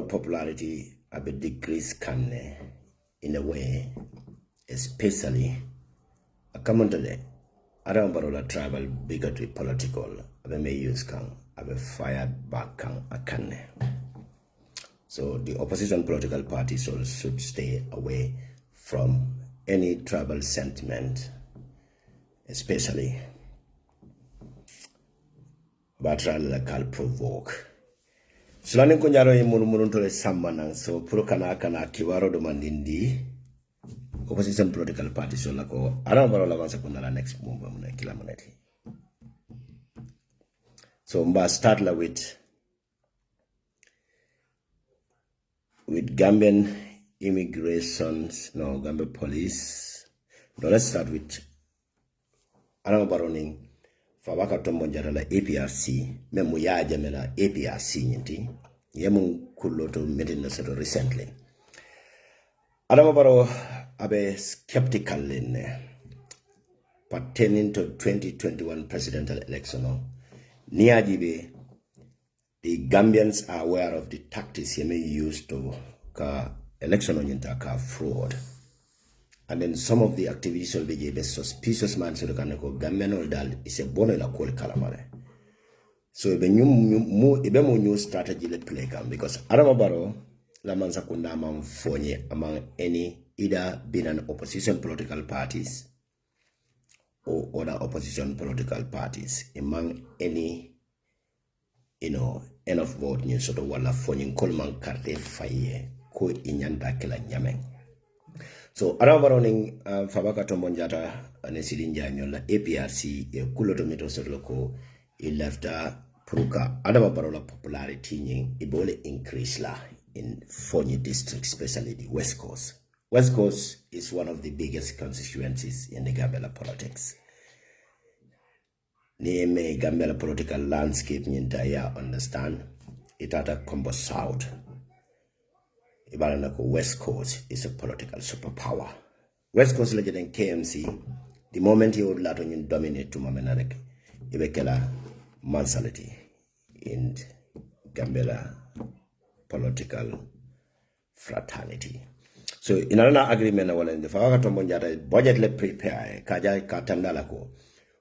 Barrow popularity a bit decreased can in a way, especially a common today. Adam Barrow tribal bigotry political abe may use can abe fired back can a can. So the opposition political parties also should stay away from any tribal sentiment, especially Batra la provoke. Sulani kunjaro yi munu tole sammanang so puro kana kiwaro do mandindi opposition political parties so lako Adam Barrow la mansa kunala next move muna kila moneti. So mba start la with Gambian Gambia police. Now let's start with Adam Barrow ning Fabaka Tombonjara la APRC, memu ya Jammeh la APRC nyinti, yemu kuloto meeting na recently. Adam Barrow abe skeptical in pertaining to 2021 presidential election. Niajibe, the Gambians are aware of the tactics he may use to election on fraud. And then some of the activities will be suspicious man so the Gambian dal is a bono la call calamare. So ibe new strategy le play because Adam Barrow la mansa kunda fonye among any either being an opposition political parties or other opposition political parties among any end of vote ni sort of wala fonye kolman karte faye ko inyanda kila nyameng. So Adam Barrow ning Fabaka Tombonjata ane silinja nyola APRC kuloto mito sotoloko ilafta pruka Adam Barrow la popularity nying ibole increase la in Fonyi district, especially the West Coast. West Coast is one of the biggest constituencies in the Gambia politics. Name Gambia political landscape nyintaya understand it at a combo south. Ibaranako West Coast is a political superpower. West Coast legend KMC, the moment you would let on dominate to Mamenanek, Ibekela mansality in Gambia political fraternity. So in another agreement, in the Fawakato budget le prepare, Kaja Katandalako.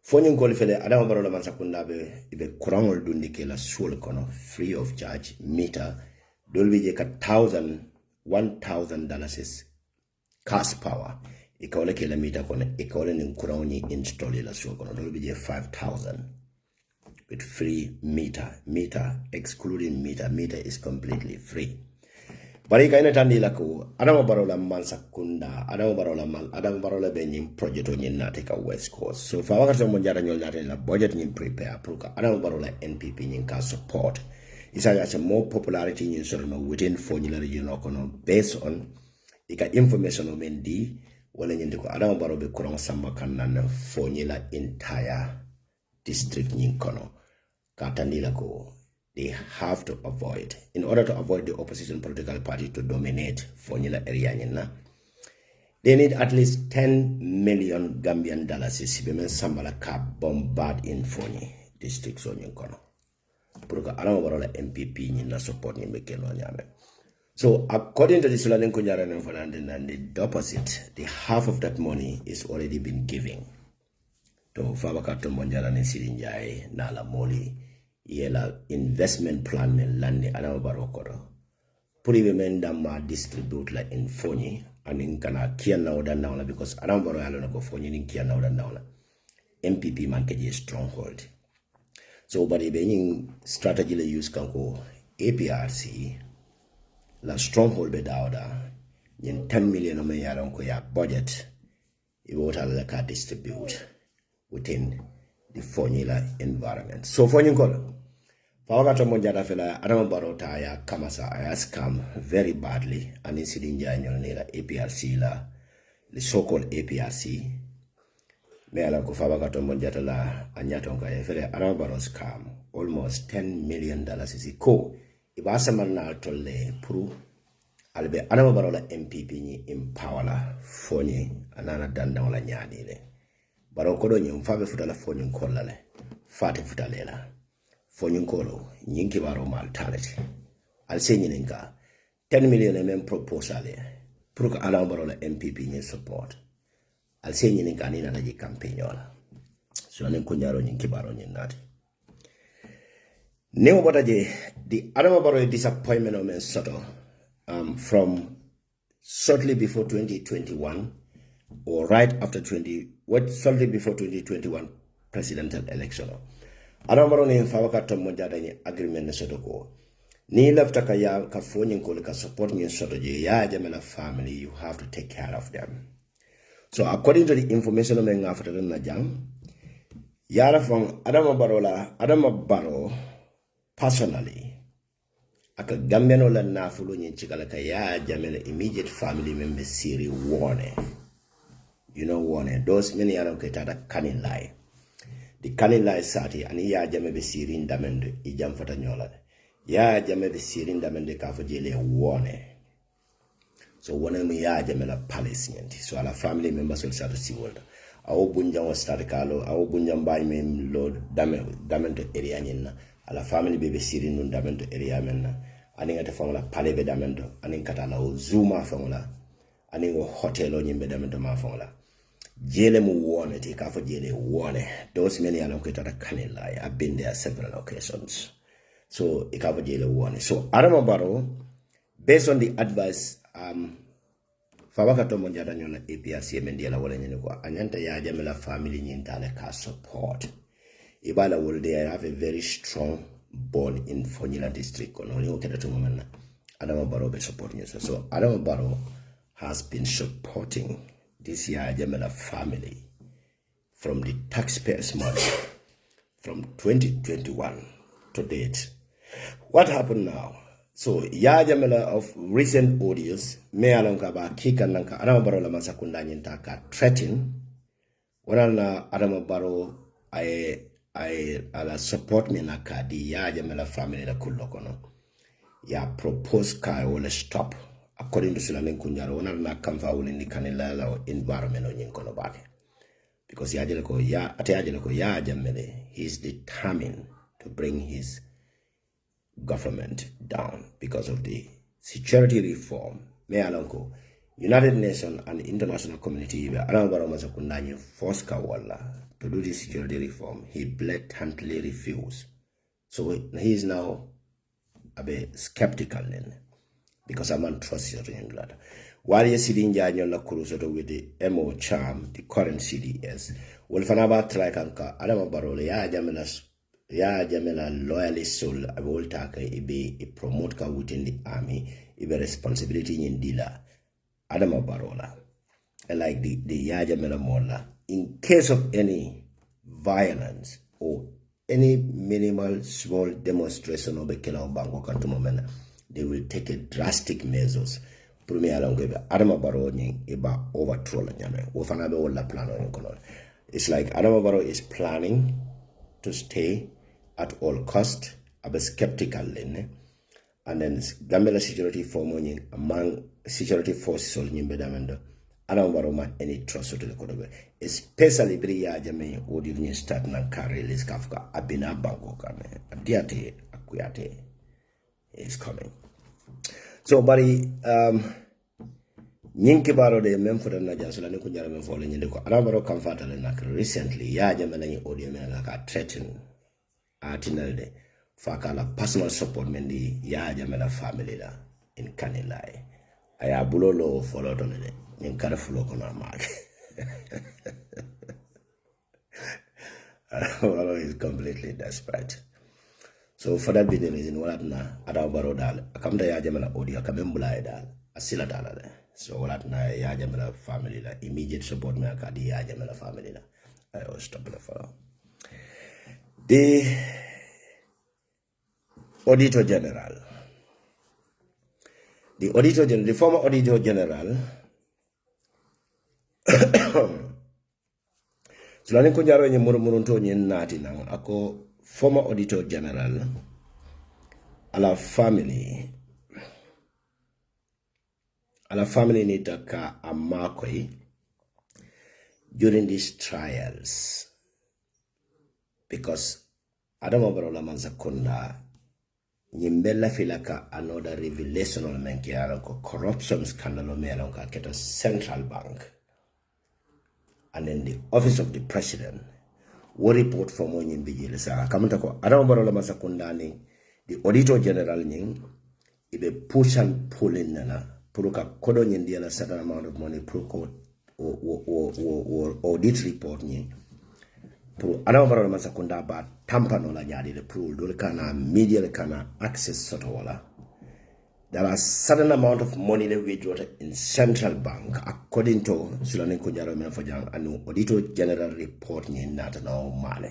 Fonyin Kolifele, Adam Barrow Mansakundabe, Ibe Kurangol Dundikela Sulkono, free of charge, meter, Dolby $1,000 cash power. Ikole kilometer kone, ikole ni Kurangni install la Sulkono, Dolby 5,000 with free meter, excluding meter is completely free. Barika ina tandila ko Adam Barrow la mansakunda Adam Barrow la benyim project on natika West Coast. So fa wakati monjara nyol natin la budget nyim prepare pruka Adam Barrow la NPP nyim ka support. Isa ya more popularity nyim solo within formula region kono based on ika information o mendi wala nyindi ko Adam Barrow be kurang samba kanan formula entire district nyim kono. Katandila ko they have to avoid, in order to avoid the opposition political party to dominate Fonila area, they need at least 10 million Gambian dollars. Sibemen Sambala ka bombard in Foni district so kono. Puruka alama barola MPP na support ni mekeno nyame. So according to the Sulanin Kunjara and the opposite, the half of that money is already been given to Fabakato Monjara and Sirinjai Nala Moli. Yela investment plan men landi Adam Barrow kodo. Puri men dama distribute la in Fonyi and in kana kia na oda naula because Adam Barrow alona ko Fonyi in kia na oda naula. MPP man keje stronghold. So bari being strategy le use kanko APRC la stronghold be dauda yin 10 million me yaron ko ya budget iwota la ka distribute within the Fonyi environment. So Fonyi kodo. Fawakato Monjata fela Adam Barrow ya kamasa aya scam very badly and incident nyol nila APRC la the so-called APRC me ala ko Fawakato Monjata la anyatonga fela Adam Barrow scam almost $10 million is ko ibasa manna tolle puru albe Adam Barrow la MPP ni empower la Fonyi anana danda wala nyani le Barrow kodo nyum fabe futala Fonyi kollale fati futalela Fonyinkolo, nyinki baro mal talent. I'll say nyinga. 10 million men proposal pour que Adama Barrow la MPP ni support al se ni ngani na ji campaign wala so nen ko nyaro ni kibaro ni nati ne mo botaje the Adama Barrow disappointment of men soto from shortly before 2021 or right after shortly before 2021 presidential election Adama Barrow ni fawaka to mo jada ni agreement ne soto ko ni lafta ka ya ka fonyin ko ka support ni soto je ya Jammeh family you have to take care of them. So according to the information men after na jam yara from Adama Barrow personally aka Gambiano la nafulo nyin chikala ka ya Jammeh immediate family members siri warne. You know warne those many are okay tada kanin lie. The kanin lie sati ani ya Jammeh be siri ndamendo ijam fata nyola. Ya Jammeh be siri ndamendo ka fo jele warne. So one me ya Jammeh la palace nyanti. So ala family members will start to see world. Awo bunjang was start kalo, awo bunjang bay me lord damento area nyina. Ala family bebe siri nun damento area menna. Ani ngate fongola pale be damento, ani kata la zuma fongola, ani go hotel o nyimbe damento ma fongola. Jele mu wone ti ka fo jele wone. Those many allocated kanila. I've been there several occasions. So ikava jele wone. So Adama Barrow, based on the advice fawaka to mo jada nyola APRC mendiala wala nyene ko anyanta ya Jammeh family nyintale ka support ibala will they have a very strong bond in Fonila district kono ni okeda to momena Adama Barrow be supporting us. So Adama Barrow has been supporting this ya Jammeh family from the taxpayers' money from 2021 to date. What happened now? So ya Jammeh of recent audios me alonka ba kika nanka Adama Barrow la masakunda nyinta ka threaten wana Adama Barrow I ala support me na kadi ya Jammeh family la kulokono ya propose ka wala stop according to Sulamen Kunjaro wana na kamfa wala ni kanila la environment o nyinkono bake because ya Jammeh he's determined to bring his government down because of the security reform. Mealonko, United Nations and international community force Kawala to do the security reform. He blatantly refused. So he is now a bit skeptical then because I'm untrusted in blood. While you're sitting la Kurusoto with the MO charm, the current CDS, will fanaba trikanka Adama Barrow ya Jammeh loyalist soul abol taka ibe promote ka within the army ibe responsibility in dila Adama Barrow like the ya Jammeh mola in case of any violence or any minimal small demonstration of a killer bango kantumomena they will take a drastic measures premier alongo Adama Barrow ni iba overthrow la Jammeh wo fana be wala plan on kono. It's like Adama Barrow is planning to stay at all cost, I be skeptical and then Gambia security form among security forces all in bedamendo. I don't want any trust to the code, especially Bria Jammeh would even start na carry this Kafka Abina Bango Kane Diate Akuyate is coming. So buddy Nyinki Baro de Memphis na Jansula Nikunjara Memphis in the Adama comfort and recently ya Jammeh audio like threatened Artinalde fakala personal support mendi ya Jammeh family la in Kanilai. Aya bulolo follow on it in Karafulo Kona Mark. Barrow is completely desperate. So for that be the reason what na Adama Barrow dal akamda ya Jammeh audio kamembula dal asila dal. So what na ya Jammeh family la immediate support me akadi ya Jammeh family la. I will stop the follow. The Auditor General. The former Auditor General. Sulani kunjaro nye murunto nye nati nang ako former Auditor General ala family nitaka amakoi during these trials. Because Adama Barrow la manzakunda Nyimbella filaka another revelation on menke alonko corruption scandal on melonka keta central bank. And then the office of the president will report for more nyimbijile sa kamutako adambarola masakundani the auditor general nying ibe push and pull in nana puruka kodo nyindia a certain amount of money puruko or audit report nying puru adambarola masakunda ba tampano la nyadi the puru dole kana media le kana access soto wala. There are certain amount of money that we draw in central bank according to Sulani Kunjaro Menfojang and Auditor General report ni not now money.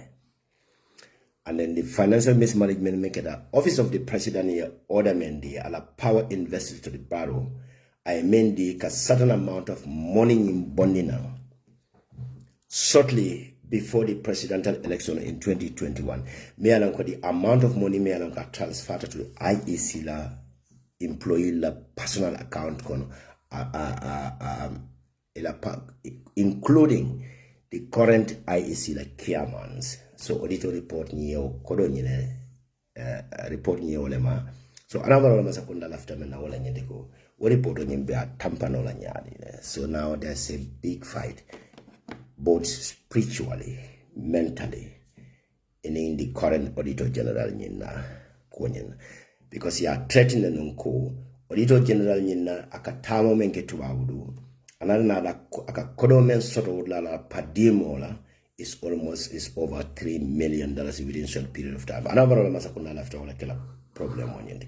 And then the financial mismanagement make the office of the president here order mendi ala power invested to the Barrow. I mean the certain amount of money in bonding shortly before the presidential election in 2021. Me alanko the amount of money me alanko transferred to the IEC la employee la personal account kono including the current IEC la chairmans. So auditor report niyo kodo nyine report niyo lema. So another one masakunda lafta mena wala nyedeko. What report nyimbe a tampano la nyadi. So now there's a big fight, both spiritually, mentally, in the current auditor general nyina kwenye. Because you are threatening nunko auditor general nyina akatamo menke tuwabudu anana akakodo men soto la padimola is over $3 million within a short period of time. Anabara masakuna left all like problem on.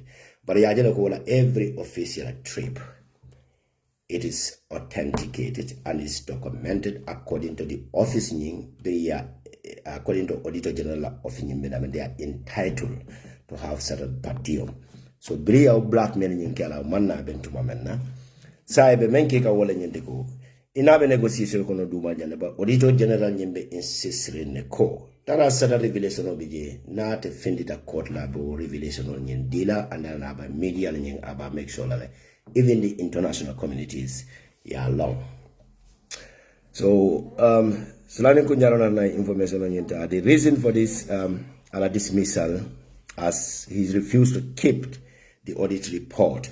But yajela ko every official trip it is authenticated and is documented according to the office nying according to auditor general office nying they are entitled to have certain partium. So bria o blackmail nyinkela manna bentu mamenna saibe menke ka wala nyendeko inabe negotiation kono duma jana ba auditor general nyimbe insistre ne ko tara sada revelation obije na te findita court la bo revelation on nyendila and na ba media nyeng aba make sure that even the international communities ya long. So Sulani Kunjaro na information on nyenta the reason for this ala dismissal as he refused to keep the audit report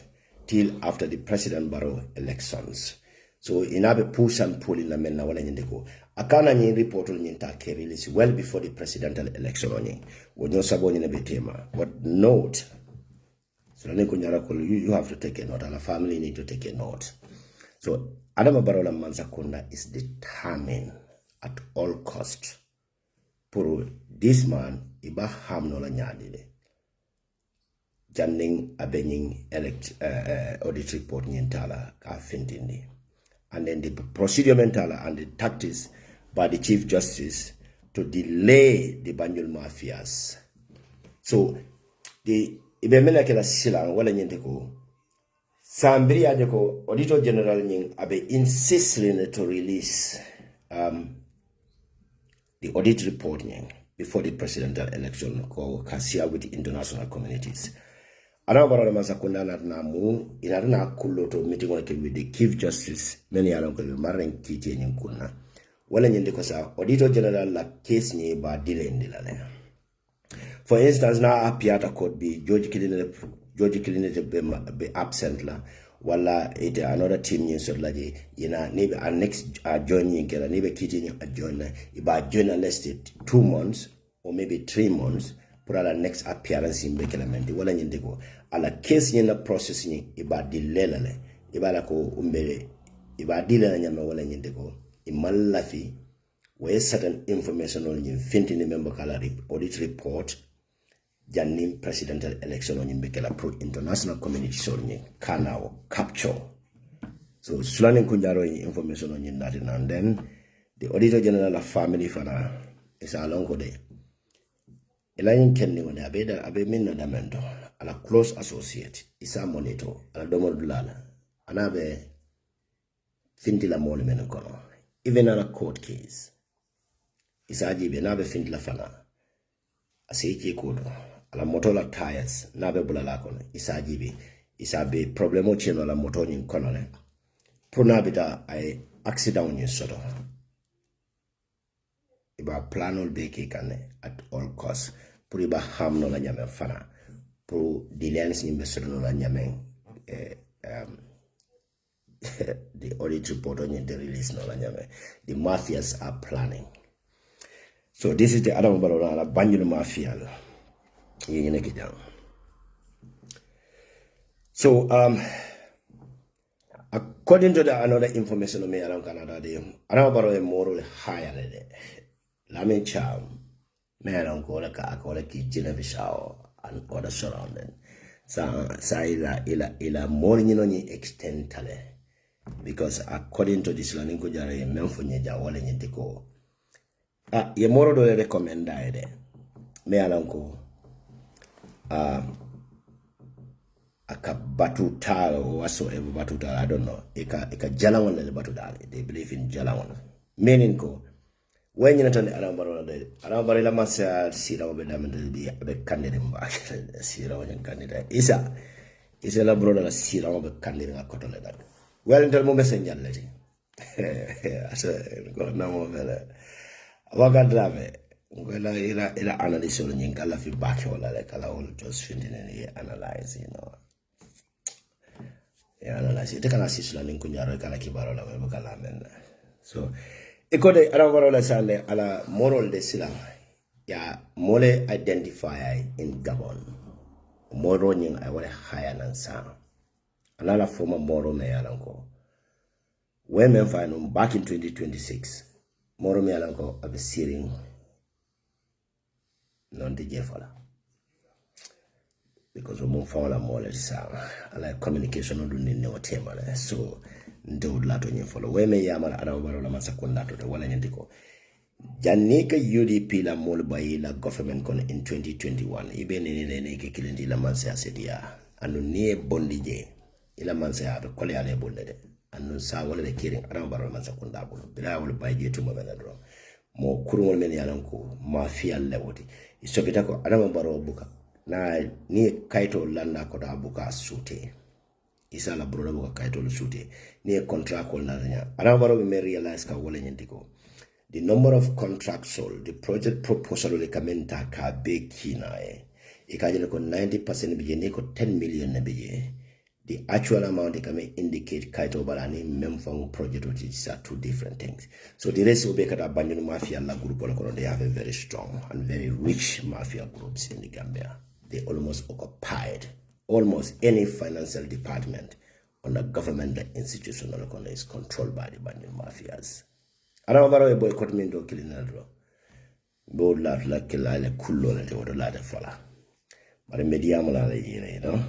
till after the President Barrow elections. So in a push and pull in the men wala nyendeko akana nyi report on nyenta ke release well before the presidential election on wonyo sabonye na betema. But note, so you have to take a note and a family need to take a note. So Adama Barola Mansakunda is determined at all cost for this man iba hamnola nyadide janning abening audit report nyentala ka fintindi. And then the procedure mentala and the tactics by the Chief Justice to delay the Banjul mafias. So the ibemela kela silang wala nyenteko sambiri ajeko Auditor General nying abe insisting to release the audit report nying before the presidential election ko kasia with the international communities. Anabara masakunda na mu inarina kuloto meeting with the Chief Justice many along ko maren kiti nying kunna wala nyendeko sa Auditor General la case ni ba delay ndilale. For instance, now Piata could be George Killing be absent la wala it another team in so laji maybe our next joining kela maybe kitting a join iba journalist 2 months or maybe 3 months for our next appearance in Bekelamenti wala nyendego ala case in the processing iba dilelale iba la ko umbele iba dilala nyama wala nyendego imalafi where certain information on you finting member kala audit report Janim presidential election on Yimbekela pro international community so kana capture. So Sulani Kunjaro information on that and then the Auditor General of Family Fana is a long day. Elaine Kenny when abe minna damento ala close associate isa monitor ala domo dulala anabe fintila mole menokono even ala court case isa jibe nabe fintila fana asiki kodo ala moto la tires nabe bulala kono isa jibe isa be problemo cheno la moto nyin kono le pronabita ay accident nyin soto iba planol be ke kane at all costs pour iba hamno la nyame fana pro deliance in Mesolo la Jammeh the audit report on the release no la Jammeh. The mafias are planning. So this is the Adam Barrow la Banjul Mafia. So according to the another information on me around Canada, the Adam Barrow is more higher than it. Lamin Cham, man on Kolaki, Genevisha, and other surrounding. So ila more in extent because according to this learning kujare memfonye jawale nyetiko. Ye moro do recommend ide. Me alanko aka batutal or whatsoever batutal, I don't know. Eka jalawan le batutal. They believe in jalawan. Meaning ko when you turn around la masa sira obedamende bi abe candidate mbak sira wajan candidate isa la brother la sira obe candidate ngakotole dag. Well, until mo messenger leti. Asa ko na mo vele. Waga drame. Ngela ila analysis on nyingala fi back wala like ala all just finding and analyze, you know. Yeah, analyze. Ite kana sisula ninkunyaro kala kibaro la me kala men. So ikode arawaro la sale ala moral de silang. Ya mole identify in Gabon. Moro nying I want higher than sang. Another former Moro Meyalanko. When men find back in 2026, Moro Meyalanko are searing non the Jeffala. Because we found a more sound. I like communication on the no tema. So do lato nyi follow. When me yamala arawaro la masakunda to the wala nyandiko. Janika UDP la molbai la government kon in 2021. Ibe nene kilindi la manse asedia. Anu nie bondije. Ila manse abe kole ale bondede. Anu sa wala de kiring arawaro la masakunda bulu. Bila wala baije tuma menadro. Mo kurumol men yalanko mafia lewoti. Isopita ko arawaro buka. Na ni kaito landa ko da buka sute. Isa la broda buka kaito lu sute. Ni contract ko na nya. Arawaro me realize ka wala nyandiko. The number of contracts sold, the project proposal le kamenta ka be kina ikajele ko 90% bije ko 10 million na bije. The actual amount it can indicate kaito balani memfang project, which is two different things. So the rest will be kada banyu mafia la group they have a very strong and very rich mafia groups in the Gambia. They almost occupied almost any financial department on the government institutional is controlled by the banyu mafias. Arawaro e boycott min do kilinadro. Bo la kila le kullo le wodo la de fala. Bare mediamo la yire, you know.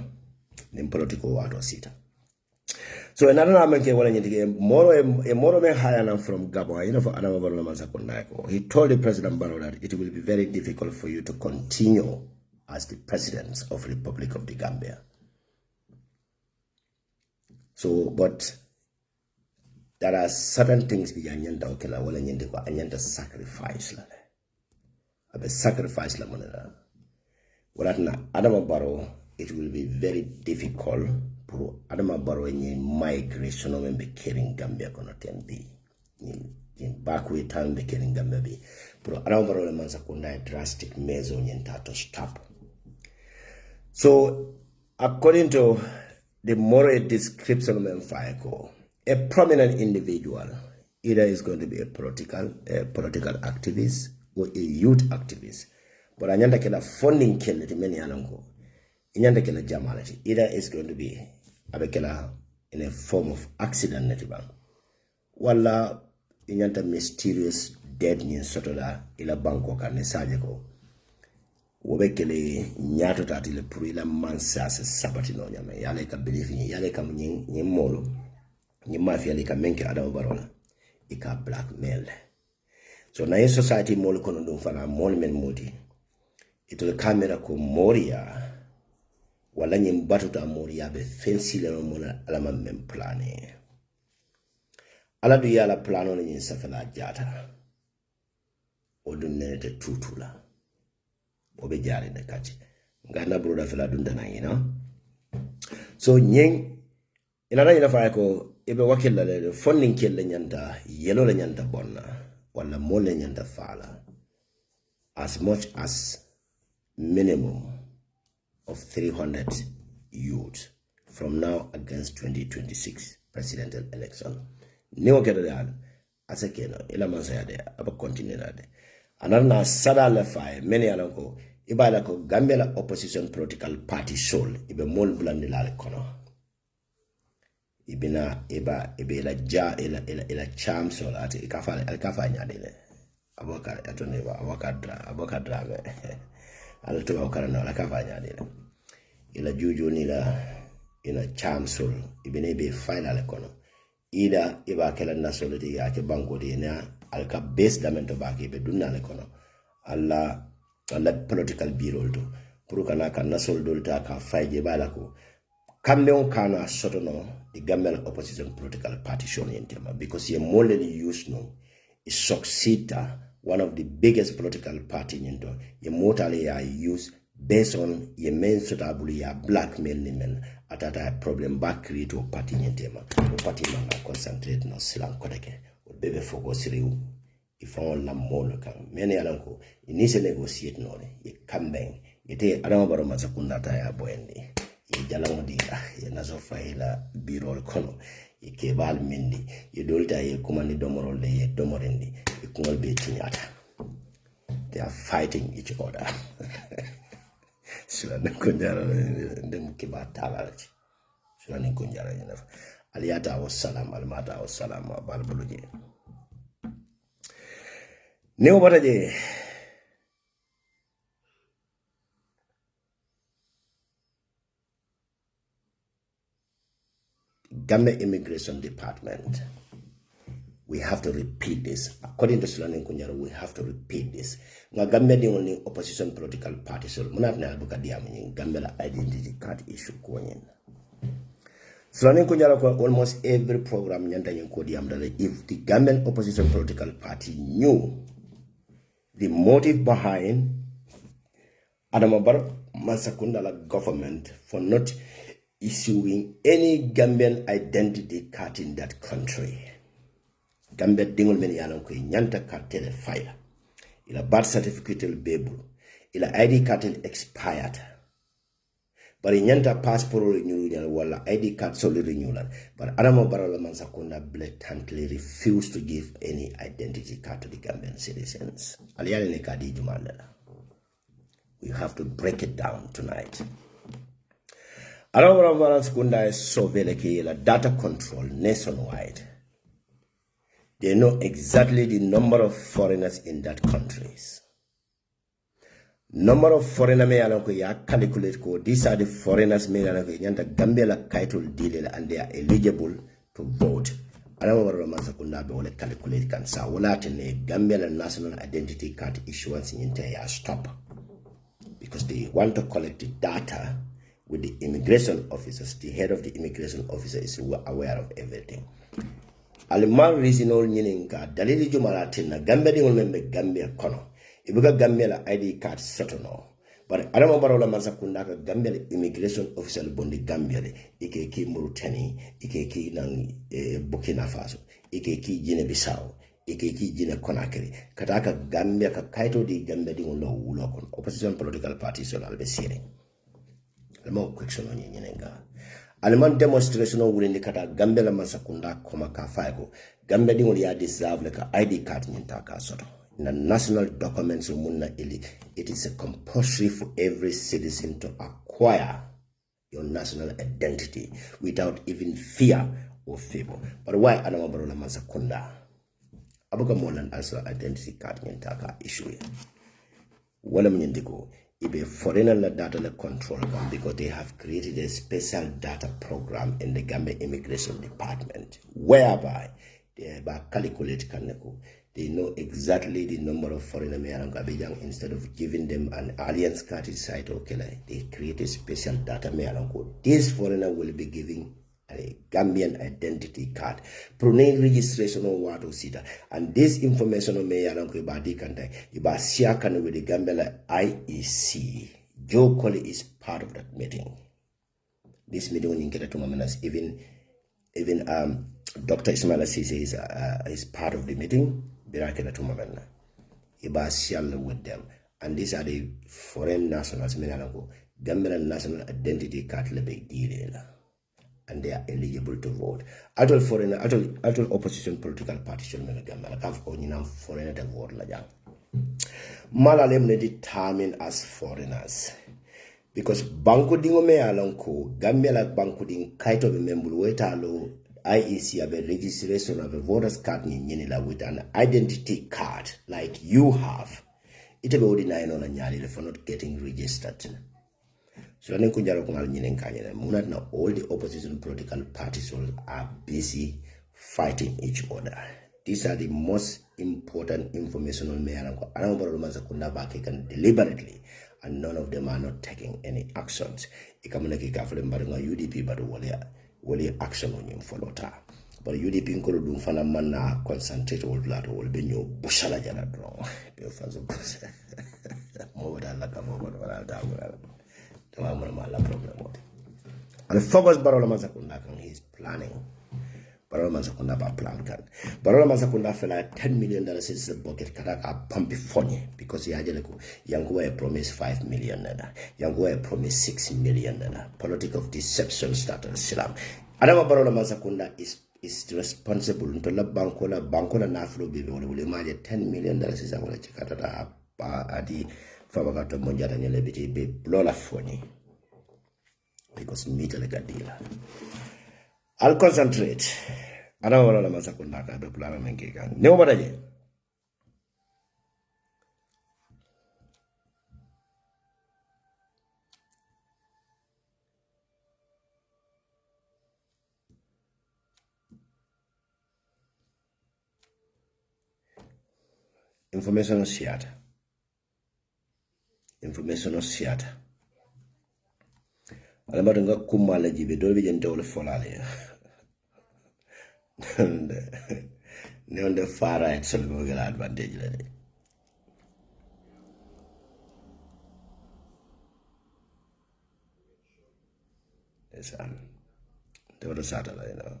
Nim political wato sita. So another man ke wala nyindige moro me hire from Gabon, you know, for Arawaro la Mazakondako. He told the President Barrow that it will be very difficult for you to continue as the president of the Republic of the Gambia. So, but there are certain things we anyanta okela wala nyende ko anyanta sacrifice la. Abe sacrifice la moneda. Wala na Adama Barrow, it will be very difficult for Adama Barrow in migration of be carrying Gambia kono tembi. In backway time be carrying Gambia be. But Adama Barrow le mansa kunda drastic measure nyenta to stop. So according to the moral description of Mfayeko, a prominent individual either is going to be a political activist or a youth activist. But anyanda kela funding kele ti many alongo. Anyanda kela jamalati. Either is going to be abekela in a form of accident netiba. Wala anyanda mysterious dead ni sotola ila banko kane sajeko. Wobekele nyato tati le puru ila mansase sabati no nyame. Yale ka believe ni yale ka molo. Ni mafia lika menke Adama Barrow ika blackmail. So na society mol kono dum fana mol men modi itole camera ko moria wala nyim batuta moria be fensi le no mona alama men plane ala du yala plano ni safala Jatta odun nete tutula obe jari de kachi ngana broda fela dunda na yina so nyeng inara ina fa ko ebe wakilla le funding kelle nyanta yelo le nyanta bonna wala mole nyanta fala as much as minimum of 300 youths from now against 2026 presidential election. Niwo keda dal asekeno ila mansaya de aba continue na de. Anana sada le fay many anako ibala ko Gambia la opposition political party soul ibe mol blandi la kono. Ibina ibe la ja ila charm soul ati ikafa nyade le. Aboka atoneba aboka drame. Alto wakara na la kafa nyade le. Ila juju ni la ina charm soul ibine be final kono. Ida iba kala nasolity ya ke banko de na alka base damento ba ke be dunna le kono alla political bureau to pour kana kan nasol dolta ka fayje bala ko kambe on kana sotono the Gambian opposition political party shown in tema because ye molly use no is succeeda one of the biggest political party in do ye motally ya use based on ye men suitable ya blackmail ni men atata problem back create o party in tema o party man concentrate no silang kodeke o bebe focus riu ifon la molo kan mene alanko inise negotiate no ye kambeng yete adama baro masakunda ta ya boendi ye jalango dira ye nazo faila birol kono ye kebal mendi ye dolta ye kumani domorol de ye domorendi ye kungol be tinyata. They are fighting each other. Sulani kunjara ndem kibatala sulani kunjara enough aliyata wassalam almata wassalam balbuluje ne bataje Gambia Immigration Department. We have to repeat this. According to Sulani Kunjara, we have to repeat this. Nga Gambia the only opposition political party, so munat na albuka diamu Gambia identity card issue kuonyen. Sulani Kunjara kwa almost every program nyanda yenko diamdale. If the Gambian opposition political party knew the motive behind Adamabar Masakundala government for not issuing any Gambian identity card in that country. Gambia dingol men yalan ko nyanta cartel file ila birth certificate bebu ila ID card expired bari nyanta passport renewal wala ID card solely renewal but Adama Barrow man Sakunda blatantly refused to give any identity card to the Gambian citizens. Aliyale ne kadi jumala. We have to break it down tonight. Adama Barrow Sakunda is surveillance ila data control nationwide. They know exactly the number of foreigners in that countries. Number of foreigners may ya calculate ko these are the foreigners may yanta Gambia la title deal and they are eligible to vote. Adama Barrow Masakunda be wole calculate kan sa wala tene Gambia la national identity card issuance in ya stop because they want to collect the data with the immigration officers. The head of the immigration officer is aware of everything. Aliman reasonable nyininga dalili jumalati na Gambia di ngolmembe Gambia kono ibuga Gambia la ID card sotono but Adama Barrow la Masakunda ka Gambia immigration officer bondi Gambia le ikeki Mauritania ikeki nang Burkina Faso ikeki Guinea Bissau ikeki Guinea Conakry kataka Gambia ka kaito di Gambia di ngolo wulo kon opposition political parties so albe sire almo question on nyininga Alman demonstration of winning kata Gambia la Masakunda koma ka faigo Gambia di ngoli ya deserve like ID card nyintaka soto in the national documents munna ili it is a compulsory for every citizen to acquire your national identity without even fear or favor. But why Adama Barrow la Masakunda abuka molan also identity card nyintaka issue wala mnyindiko ibe foreigner la data la control because they have created a special data program in the Gambia Immigration Department whereby they calculate kaneko. They know exactly the number of foreigner mayalong instead of giving them an alliance card site okay they create a special data mayalong. This foreigner will be giving a Gambian identity card, proname registration on what sita, and this information on me along with body kanta, iba siakan with the Gambia IEC. Joe Colley is part of that meeting. This meeting when you get to Mamanas, even Dr. Ismail Assisi is part of the meeting. Birakena to Mamana, iba sial with them, and these are the foreign nationals. Gambian national identity card le be deal, and they are eligible to vote. Actual foreign, actual opposition political party should make Gambia like have only now foreigner to vote la jang. Malalem ne determined as foreigners. Because banko dingo me alonko Gambia like banko ding kaito be membulu wetalo IEC have a registration of a voters card ni la with an identity card like you have. It be ordinary on nyali for not getting registered. So I kunjaro kungal nyinen kanyere munat na all the opposition political parties are busy fighting each other. These are the most important information on me. I don't know deliberately, and none of them are not taking any actions. Ikamunaki kafulem barunga UDP but wale action on him follow ta. But UDP nkoro dum fana manna concentrate all that will be new bushala jana drong. Be fanzo bus. Mo wada la ka mo wada da wada. Tawa mo ma la problem. And focus Barrow Mazakunda kan he's planning. Barrow Mazakunda ba plan kan. Barrow Mazakunda fela $10 million is the bucket kataka pump funny because he ajele ko yanguwa promise 5 million nada. Yanguwa promise 6 million nada. Politics of deception started silam. Adama Barrow Mazakunda is responsible unto la bankola na flow bibi wole maje $10 million is awala chikatata adi fabagato monjata nyele biti be lola funny. Because meet like a deal. I'll concentrate. I don't want to massacre the plan and giga. Nobody. Information is shared. Information is shared. I'm about to go kumala jibe do be jento le folale ne on the far right so go get advantage le yes they were satellite you know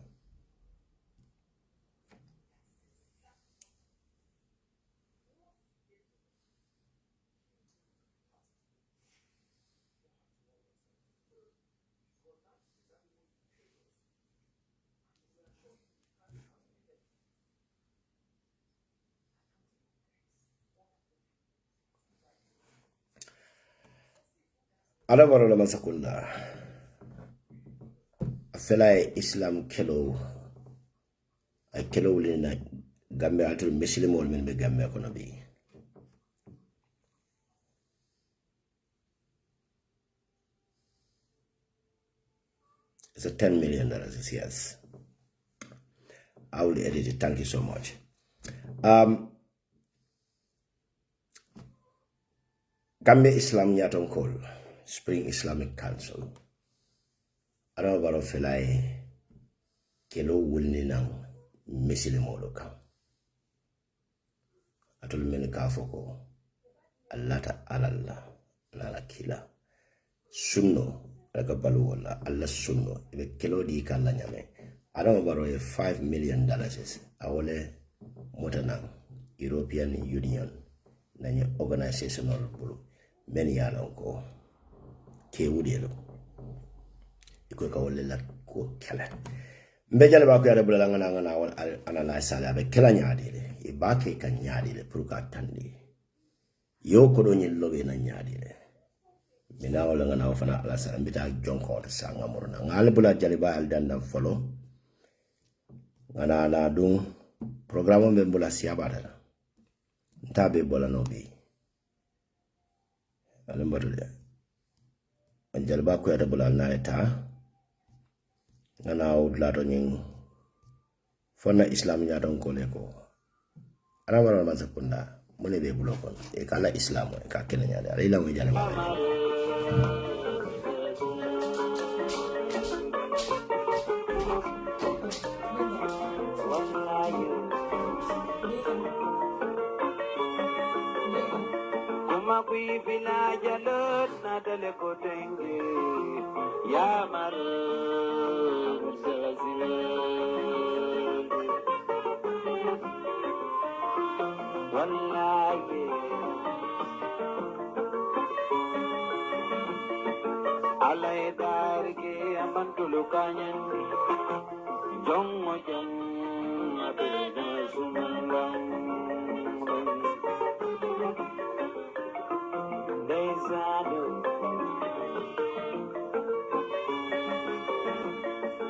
Adabaro la masakunda afela Islam kelo a kelo lina Gambia altul Muslim wol men be Gambia kono bi it's a $10 million yes I will edit it. Thank you so much. Gambia Islam Yaton Call Spring Islamic Council. I don't know about felai kelo wulni nang Muslim moloka. Atul menika foko allata alalla nala kila sunno daga balu wala alla sunno be kelo di kala nyame. I don't know about $5 million awole motanang European Union nanya organizational bulu many yalan ko ke wudelo iko ka wole la ko kala mbejale ba ko yare bula ngana won ana sala be kala nyaadile e ba ke kan nyaadile pour ka tandi yo ko do nyil lobe na nyaadile mina wala ngana fana ala sala mbita jonko sa ngamurna ngal bula jale ba al dandam follow ngana na dum programme be bula siabata tabe bola no be alambatude anjal ba ko yata bula na eta ngana udlato nyin fona islam nya don ko leko ara wala ma zakunda mone be bulo kon e kala islam e ka kenya ala ila mo jale ba Bila jalot na dale ko tenge ya mar wallahi Alay darke amantulu kanyandi Jongo jong abena sumanglang Desado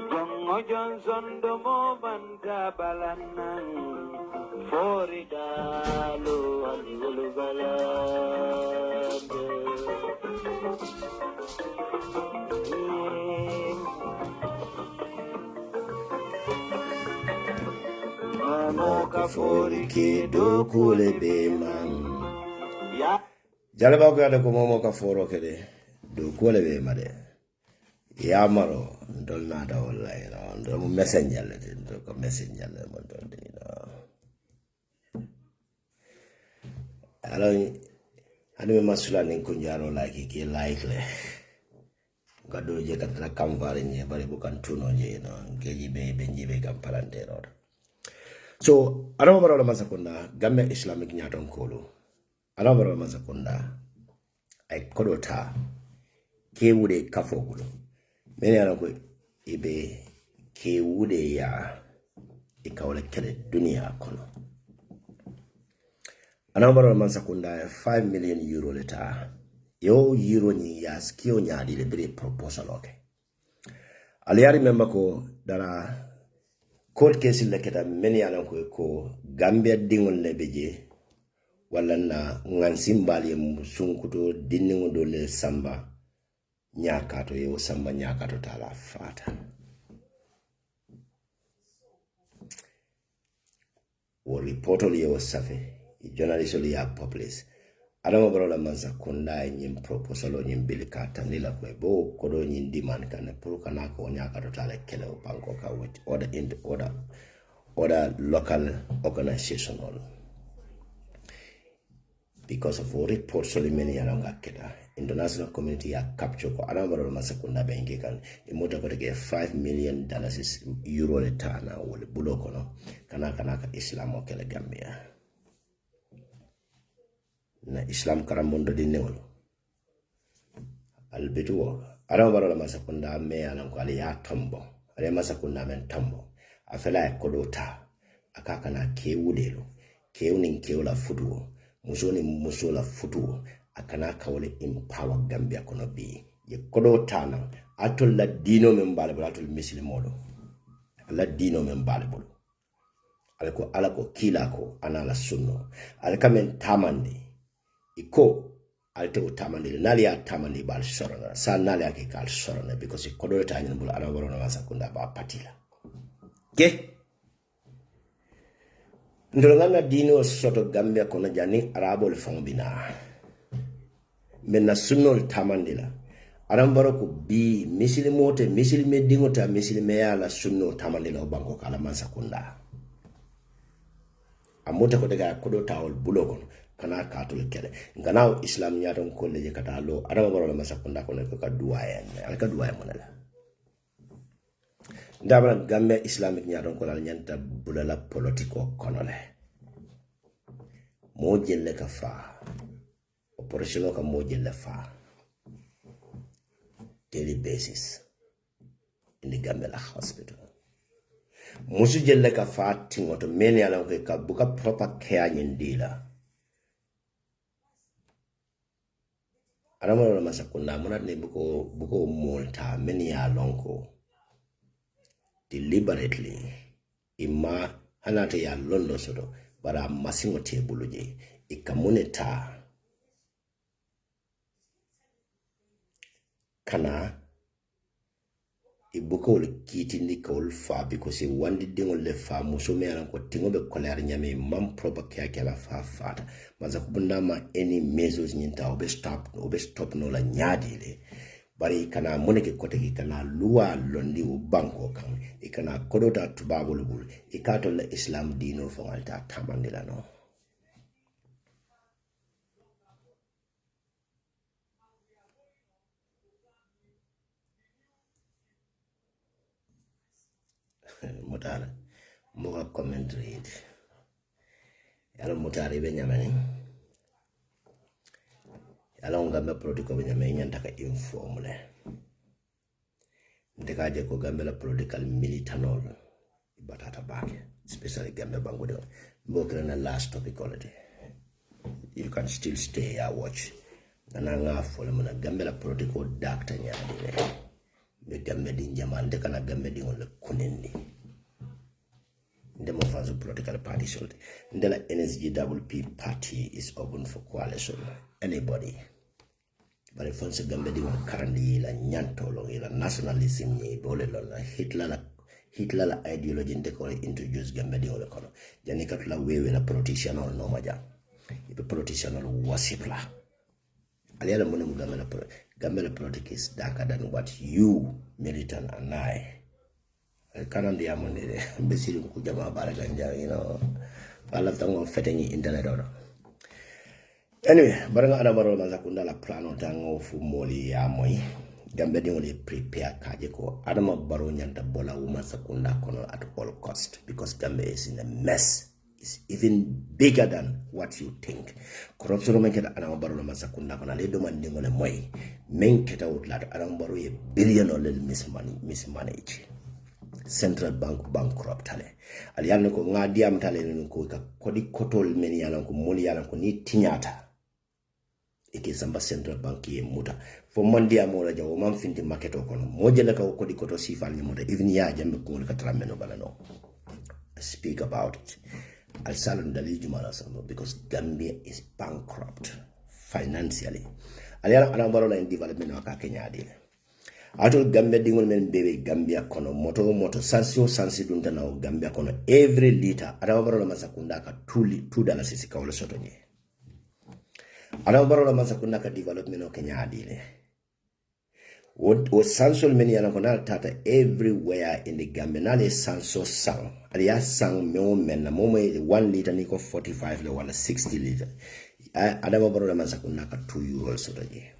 Jongo Johnson domo banta balanang Foridalo aliwulu balande Moka fori ke do kule be man. Jalaba ko ada ko moka foro kede do kule be made. Yamaro ndol na da wallahi no ndo mo messenger le ndo ko messenger le mo do ni no. Alors anu me masula nin ko jaro like ke like le. Gado je katla kamvare nye bare bukan tuno je no geji be benjibe kam palantero. So, adama baro masakunda Gambia Islamic nyaton kolo. Adama baro masakunda ay kodota kewude kafogulo. Mene anako ibe kewude ya ikawle kele dunia kono. Adama baro masakunda 5 million euro leta. Yo euro ni ya skio nyadi le bire proposal okay. Aliari memba ko dara court case leketa many alan ko Gambia dingol lebeje wala na ngansimbali musunkuto dinningo dole samba nyakato yo samba nyakato tala fata o report oli yo safe journalist oli ya publish adama baro la manza konda nyim proposal o nyim bilikata nila ko bo kodo nyim demand kana pour kana ko nyakato tala kele o banko ka with other local organization because of report solimeni alanga keda international community ya capture ko adama baro masakunda bengi kan imota ko de $5 million euro le tana wala buloko no kana ka islam o kele Gambia na islam karamondo di newol albetuo adama baro masakunda me alan ko ali ya tombo ale masakunda men tombo afela e kodota akaka na kewudelo kewnin kewla futuo musoni musola futuo akana kawle empower Gambia kono bi ye kodota na atol la dino men balbol atol mislimodo la dino men balbol alako kila ko anala sunno alkamen tamande iko alte utamande nali ya tamande bal sorona sa nali ake kal sorona because kodota nyin bul ala worona masakunda ba patila ke ndolangana dino soto Gambia kono jani arabol fangbina menna sunnol tamandila arambaro ko bi misilimote misilime dingota misilime yala sunno tamandila banko kala masakunda amota ko daga kodo tawol bulokon kana katul kele nganaw islam nyaton ko leje kata lo arambaro la masakunda kono ko kaduwaye alka duwaye monala ndabana Gambia Islamic nyaton ko la nyanta bulala politiko kono le mo jelle ka fa operation ka mo jelle fa daily basis in the Gambia hospital musu jelle ka fa tingoto meni ala ko ka buka proper care nyindila aramo la masakunda monat ne buko molta meni ya lonko deliberately imma hanata ya londo sodo bara masingo tebuluje ikamuneta kana ibuko le kitindi kol fa because wandi dingol le fa musome ala ko tingobe kolar nyame mam proper care la fa fata maza kubunda ma any measures nyinta obe stop no la nyadile bari kana moneke koteki kana luwa londi u banko kan ikana kodota tubabul bul ikato la islam dino fongalta tamandila no mutara moga commentary yalo mutari be nyamani yalo ngamba protocol be nyamani nyantaka informule ndekaje ko Gambia political militanol batata back, especially Gambia bango de mbokre na last topic quality. You can still stay here watch. Nanga fole mona Gambia political doctor nyaade be Gambia di njamal de kana Gambia di wala kunendi. Ndemo fazo political party sold. Ndela NSGWP party is open for coalition. Anybody. But if once Gambia di wala currently la nyanto lo la nationalism ni bole lo la Hitler la ideology ndeko introduce Gambia di wala kono. Jani katula wewe la politician or no maja. Ipe politician or wasip la. Aliala mune mu Gambia politics is darker than what you militant and I. Kanan dia money besiri ku jama bara ganja ala tango fetengi internet odo. Anyway, baranga ada baro la zakunda la plano tango fu moli ya moy Gambia di ngoli prepare kaje ko adama baro nyanta bola uma sakunda kono at all cost because Gambia is in a mess. It's even bigger than what you think. Corruption menketa adama baro la masakunda kono le do man ngole moy menketa utlat adama baro ye billion or little mismanage. Central Bank bankrupt tale aliyan ko ngadi am tale ko ka kodi kotol men yalan ko moli yalan ko ni tinyata eke samba Central Bank ye muta fo mandi amora jawo man finti market ko no mojele ka kodi koto sifal ni muta even ya jambe ko ka trameno balano. I speak about it al salon dali jumala samo because Gambia is bankrupt financially aliyan ana barola in development ka Kenya ade Atol Gambia dingol men bebe Gambia kono moto sansi dunta na Gambia kono every liter adawa baro la masakunda ka $2 sisi ka wala soto nye adawa baro la masakunda ka development o Kenya adile o sansol men yana kona tata everywhere in the Gambia nale sanso sang aliya sang meo men na momo 1 liter niko 45 le wala 60 liter adawa baro la masakunda ka €2 soto nye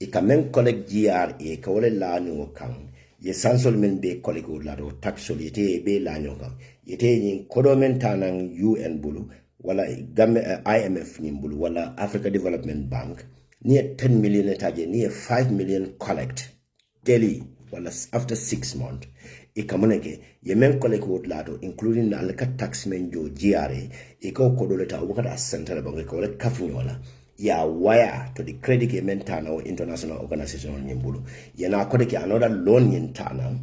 ikamen collect GRA ka wala la no kan ye sansol men be collect la do tax solite be la no kan yete ni kodomen tanan UN bulu wala IMF ni bulu wala Africa Development Bank ni 10 million taje ni 5 million collect daily wala after 6 months ikamoneke ye men collect la do including the alka tax men jo GRA iko kodoleta wakata central bank ka wala kafunyola ya wire to the credit mentana or international organization on Yimbulu. Yana kodeki another loan yintana.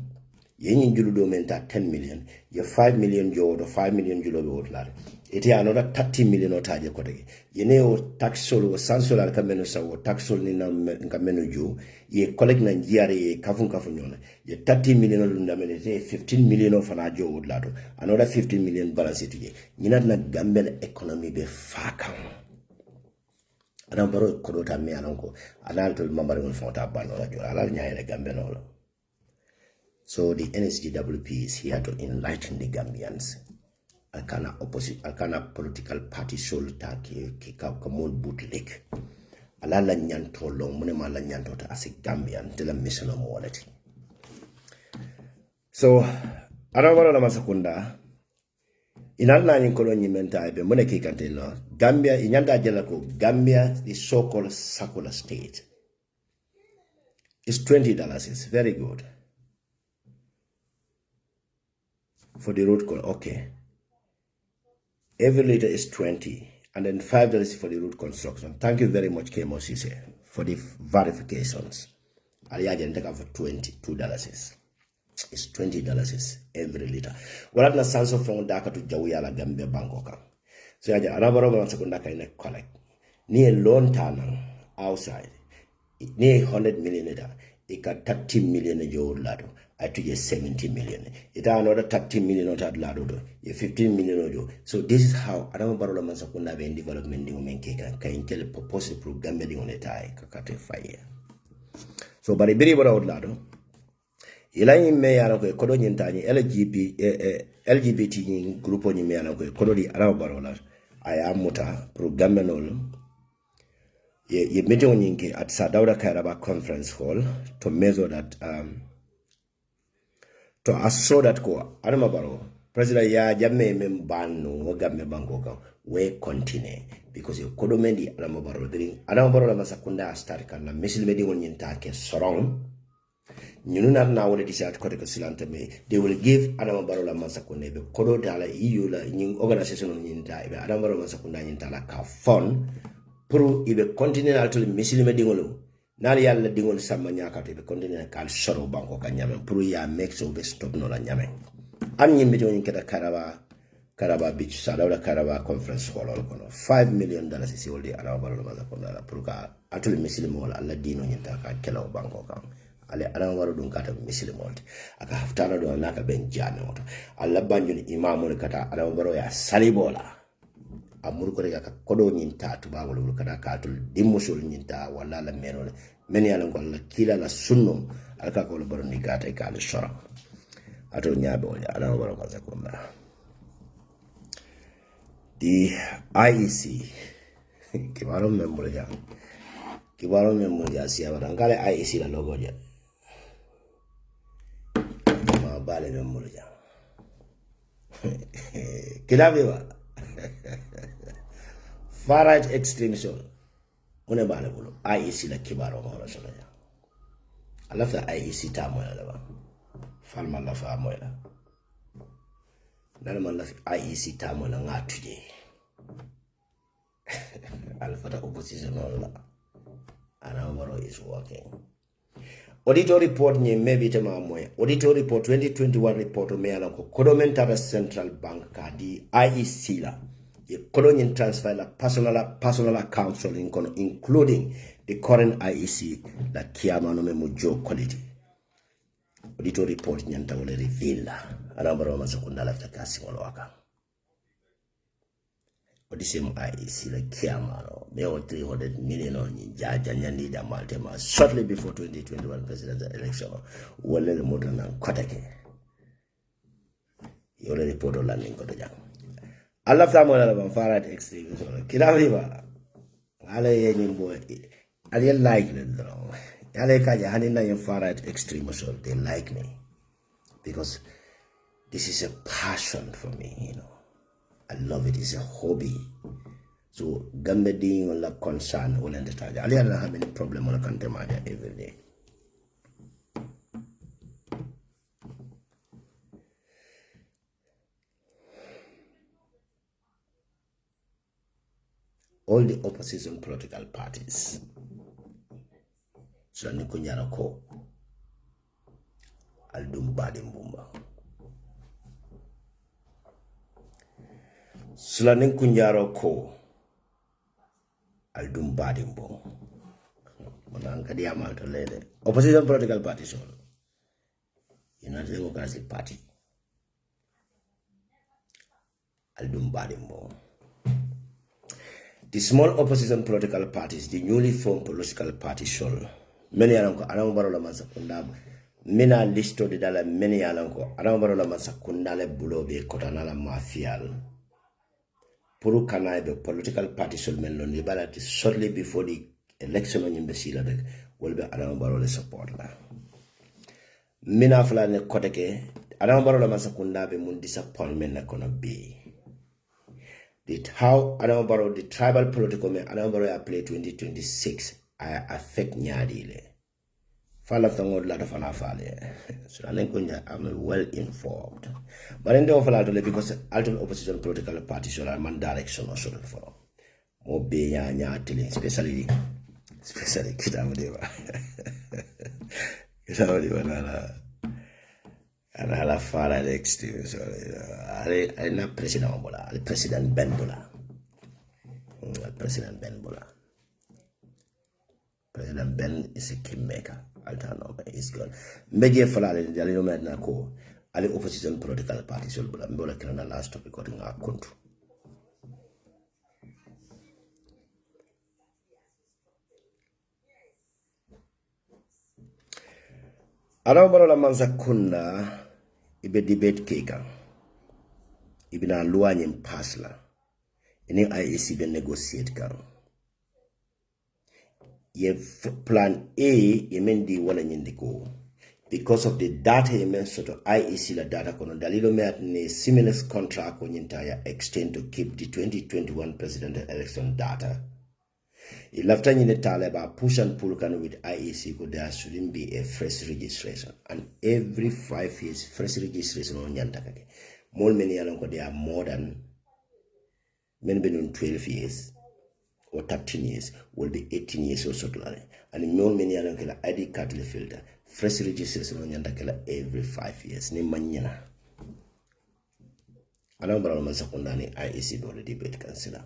Yen juludo menta 10 million. Ye 5 million jo or 5 million julo lad. Iti another 30 million or taje kodeki. Yene o tax solo sansol al kamenu sa o tax sol ni na kamenu jo. Ye collect na GRA ye kafun yona. Ye 30 million or lundamenete 15 million of an ajo would lado. Another 15 million balance it ye. Yinat na Gambian economy be fakam. Adam baro kodota me anonko anal to mambari on fonta bano la jola ala nyaayele Gambia no. So the NSGWP is here to enlighten the Gambians. Alkana political party sol ta ki ka mon bootleg. Ala la nyanto long mune ma la nyanto ta as a Gambian de la mission of wallet. So adam baro la masakunda inalna ni koloni menta ebe mune ki kantelo Gambia inyanda jela ko Gambia the so-called secular state is $20. It's very good for the road call. Okay, every liter is 20 and then $5 for the road construction. Thank you very much Kemo Sise for the verifications. Aliaja ndeka for $22. It's $20 every liter. Wala na sanso from daka to jawia la Gambia Bangkoka. So yaja anabaro ma sekunda ka ina collect. Ni a loan tana outside. Ni 100 million liter. Ika 30 million jo lado. I to 70 million. Ita another 30 million ota lado do. Ye 15 million jo. So this is how anabaro la sekunda be in development di umenke ka intel propose pro Gambia di onetai kakate fire. So bari biri bora lado. Ilai me yana ko kodo nyintani LGBT ni grupo ni me yana ko kodo di araw barola aya muta programme nol ye meeting nyingi at Sadauda Kairaba conference hall to measure that to assure that ko arama baro president ya Jammeh membanu Gamme bangoka we continue because you kodo mendi arama baro la masakunda start kan na misil meeting nyinta ke sorong Nyununa na wale disat kote ko silante me. They will give Adama Barrow la Mansakunda be kodo dala EU la nying organisation on nyinta ibe Adama Barrow Mansakunda nyinta la ka fon pour ibe continue alto misilime dingolo. Nali yalla dingol sama nyaka to ibe continue kal soro banko ka nyame pour ya make so be stop no la nyame. An nyimbe to nyinketa Karaba Beach Sadawda Karaba Conference Hall kono $5 million isi woldi Adama Barrow la Mansakunda la pour ka alto misilime wala alla dino nyinta ka kela banko kan. Ale Adama Barrow dun kata misile molti aka haftana do naka ben Jammeh moto alla banjul imamu kata Adama Barrow ya salibola amur ko rega kodo nyinta to babul kata katul dimusul nyinta wala la menole men yalla ko la kila la sunno alka ko Barrow ni kata ka le shora ato nyaabe wala Adama Barrow kaza komba di IEC kibaro member siya barangkali IEC la logo ja bale member ja kilabe wa far right extremism une bale bulu IEC la kibaro mo la solo ja alafa IEC ta mo la ba falma la fa mo la nalma la IEC ta mo la ngatuje alfa ta opposition la Adama Barrow is working. Auditor report ni maybe tema moya. Auditor report 2021 report me alanko Kodomentara Central Bank kadi IEC la. Ye kodonyin transfer la personal account including the current IEC la kiama no memo job quality. Auditor report nyanta wole reveal la. Adama Barrow masakunda la kasi waka. But the same IEC la kiama no me 300 million on jaja nyandi da maltema shortly before 2021 presidential election wole le modern and kotake yole report on landing ko jang Allah ta mo la ban fara da extreme so kirawi ba ala ye nyimbo ali like le do ala ka ja hanin na yin fara da extreme so they like me because this is a passion for me, you know. I love it. It's a hobby. So Gambia being on la concern will understand. I don't have any problem on the country every day. All the opposition political parties. So Nikunyara ko Aldum Badimbumba. Sulanin Kunjaro ko Aldum Badimbo. Opposition political parties all. United Democratic Party. Aldum Badimbo. The small opposition political parties, the newly formed political parties all. Many alanko Adama Barrow la Mansakunda mina listo de dala many alanko Adama Barrow la Mansakunda le bulobe kotana la Mafia. Puru Kanaibe political party should melon liberty shortly before the election on Imbecile will be Adama Barrow support la. Mina flane koteke Adama Barrow la Mansakunda be mun disappointment na gonna be. How Adama Barrow the tribal political me Adama Barrow play 2026 I affect nyadile. Fall of the word lot of an affair. So I'm well informed. But in the overall, because alternate opposition political parties should have one direction or sort of for more be especially Kitavadiva. And I'll follow the extreme. So I'm not President Bola, President Ben Bola. President Ben Bola. President Ben is a kingmaker. Alternate is good. Media Falale, the Alino na ko, Ali opposition political parties will be Bola Kirana last topic in our country. Adama Barrow la Mansakunda ibe debate keka. Ibe na luwa nyem pasla. Ini IEC be negotiate ka. Ye plan A ye mendi wala nyindiko because of the data ye men sort of IEC la data kono dalilo me atne similar contract on entire extend to keep the 2021 presidential election data If after in the Taliban push and pull can with IEC, there shouldn't be a fresh registration. And every 5 years, fresh registration on Yantakake. More many along they are more than many been 12 years or 13 years will be 18 years or so. And more many along the ID card filter. Fresh registration on Yantakela every 5 years. Ni manyana. I don't know about IEC or the debate consider.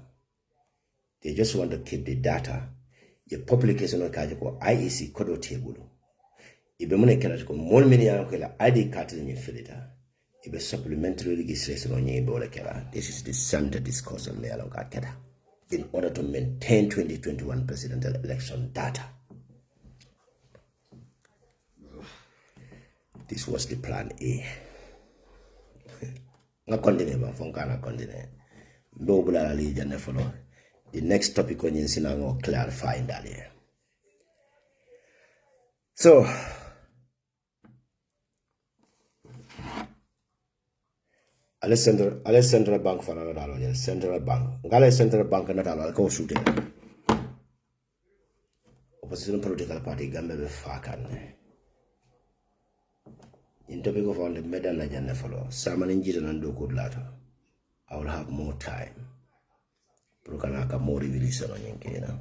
They just want to keep the data. The publication of Kajako IEC code table. If the money cannot go more many ID card in your filter. If a supplementary registration on your bolakera. This is the center discourse on the Alongakera. In order to maintain 2021 presidential election data. This was the plan A. Nga continue ba fonka na continue. Ndo bula la li jane follow. The next topic on yinsina ngo clarify ndali. So Central Bank for another dollar. Central Bank. Ngale Central Bank na dollar ko shoote. Opposition political party Gambia be fakan. In topic of on the medal na jane follow. Saman injita na ndo good later. I will have more time. Prokanaka more revelation on Yankena.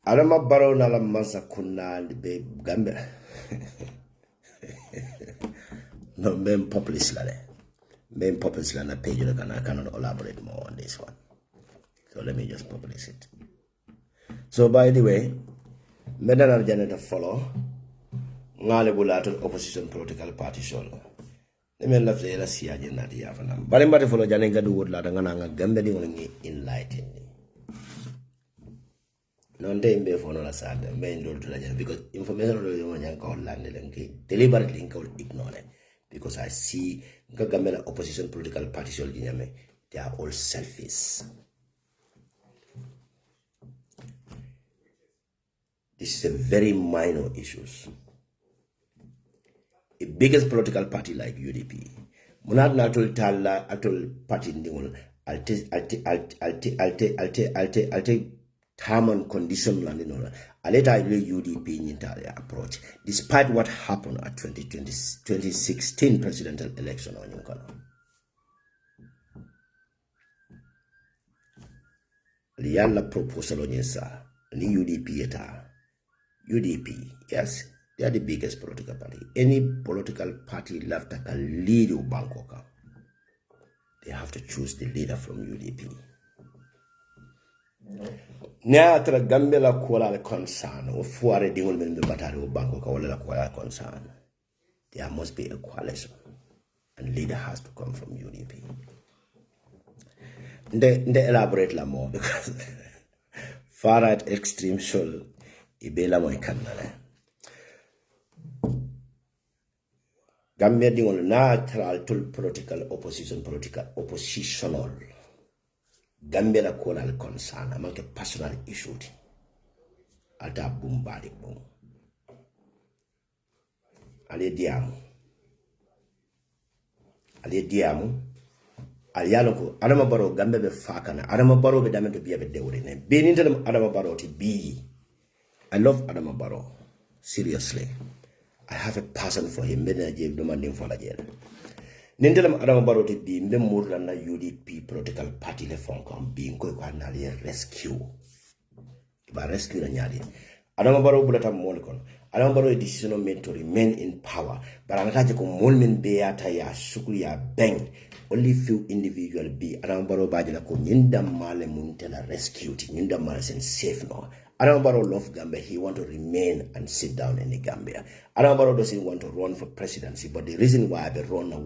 Adama Barrow na la mansa kuna be Gambia. No, men populist la. Men populist la na page and I cannot elaborate more on this one. So let me just publish it. So by the way, Medana Janeta follow Ngale Bulato opposition political party solo. The men left the Sia Janati Yavanam. But in follow Janega do would Ladanga Gambia only enlightened. Non time before no sad, main door to Lajan because information on young called landed and deliberately ignore it. Because I see Gagamela opposition political party solo Jammeh, they are all selfish. This is a very minor issues. A biggest political party like UDP. Munad natul tala atul party ndingol alte term and condition landing. Later I will UDP in approach. Despite what happened at 2016 presidential election on Yunkano. Liala proposal on Yesa. Ni UDP eta. UDP, yes, they are the biggest political party. Any political party left that can lead Bangkok, they have to choose the leader from UDP. Now, after Gambia la kuala concern, or fuare dingol men batari Bangkok or la kuala concern, there must be a coalition, and leader has to come from UDP. They elaborate la more because far right extreme show. Ibela mo ikanale. Gambia di on natural to political oppositional. Gambia la kola al concern among personal issue. Alta bumbadi boom. Ale diamu. Alialoko Adama Barrow Gambia be fakana. Adama Barrow be dame to be a bit dewrine. Being into Adama Barrow to be. I love Adama Barrow. Seriously. I have a passion for him. Many gave demanding for the jail. Nintelam Adama Barrow to be memorable na UDP political party le fonkom being ko na rescue. Ba rescue na nyali. Adama Barrow bulata molkon. Adama Barrow decision made to remain in power. But anakaje ko molmen beata ya shukuya bang. Only few individual be Adama Barrow bajina ko nyinda male muntela rescue. Nyinda male sen safe no. Adama Barrow loves Gambia. He wants to remain and sit down in the Gambia. Adama Barrow doesn't want to run for presidency, but the reason why they run now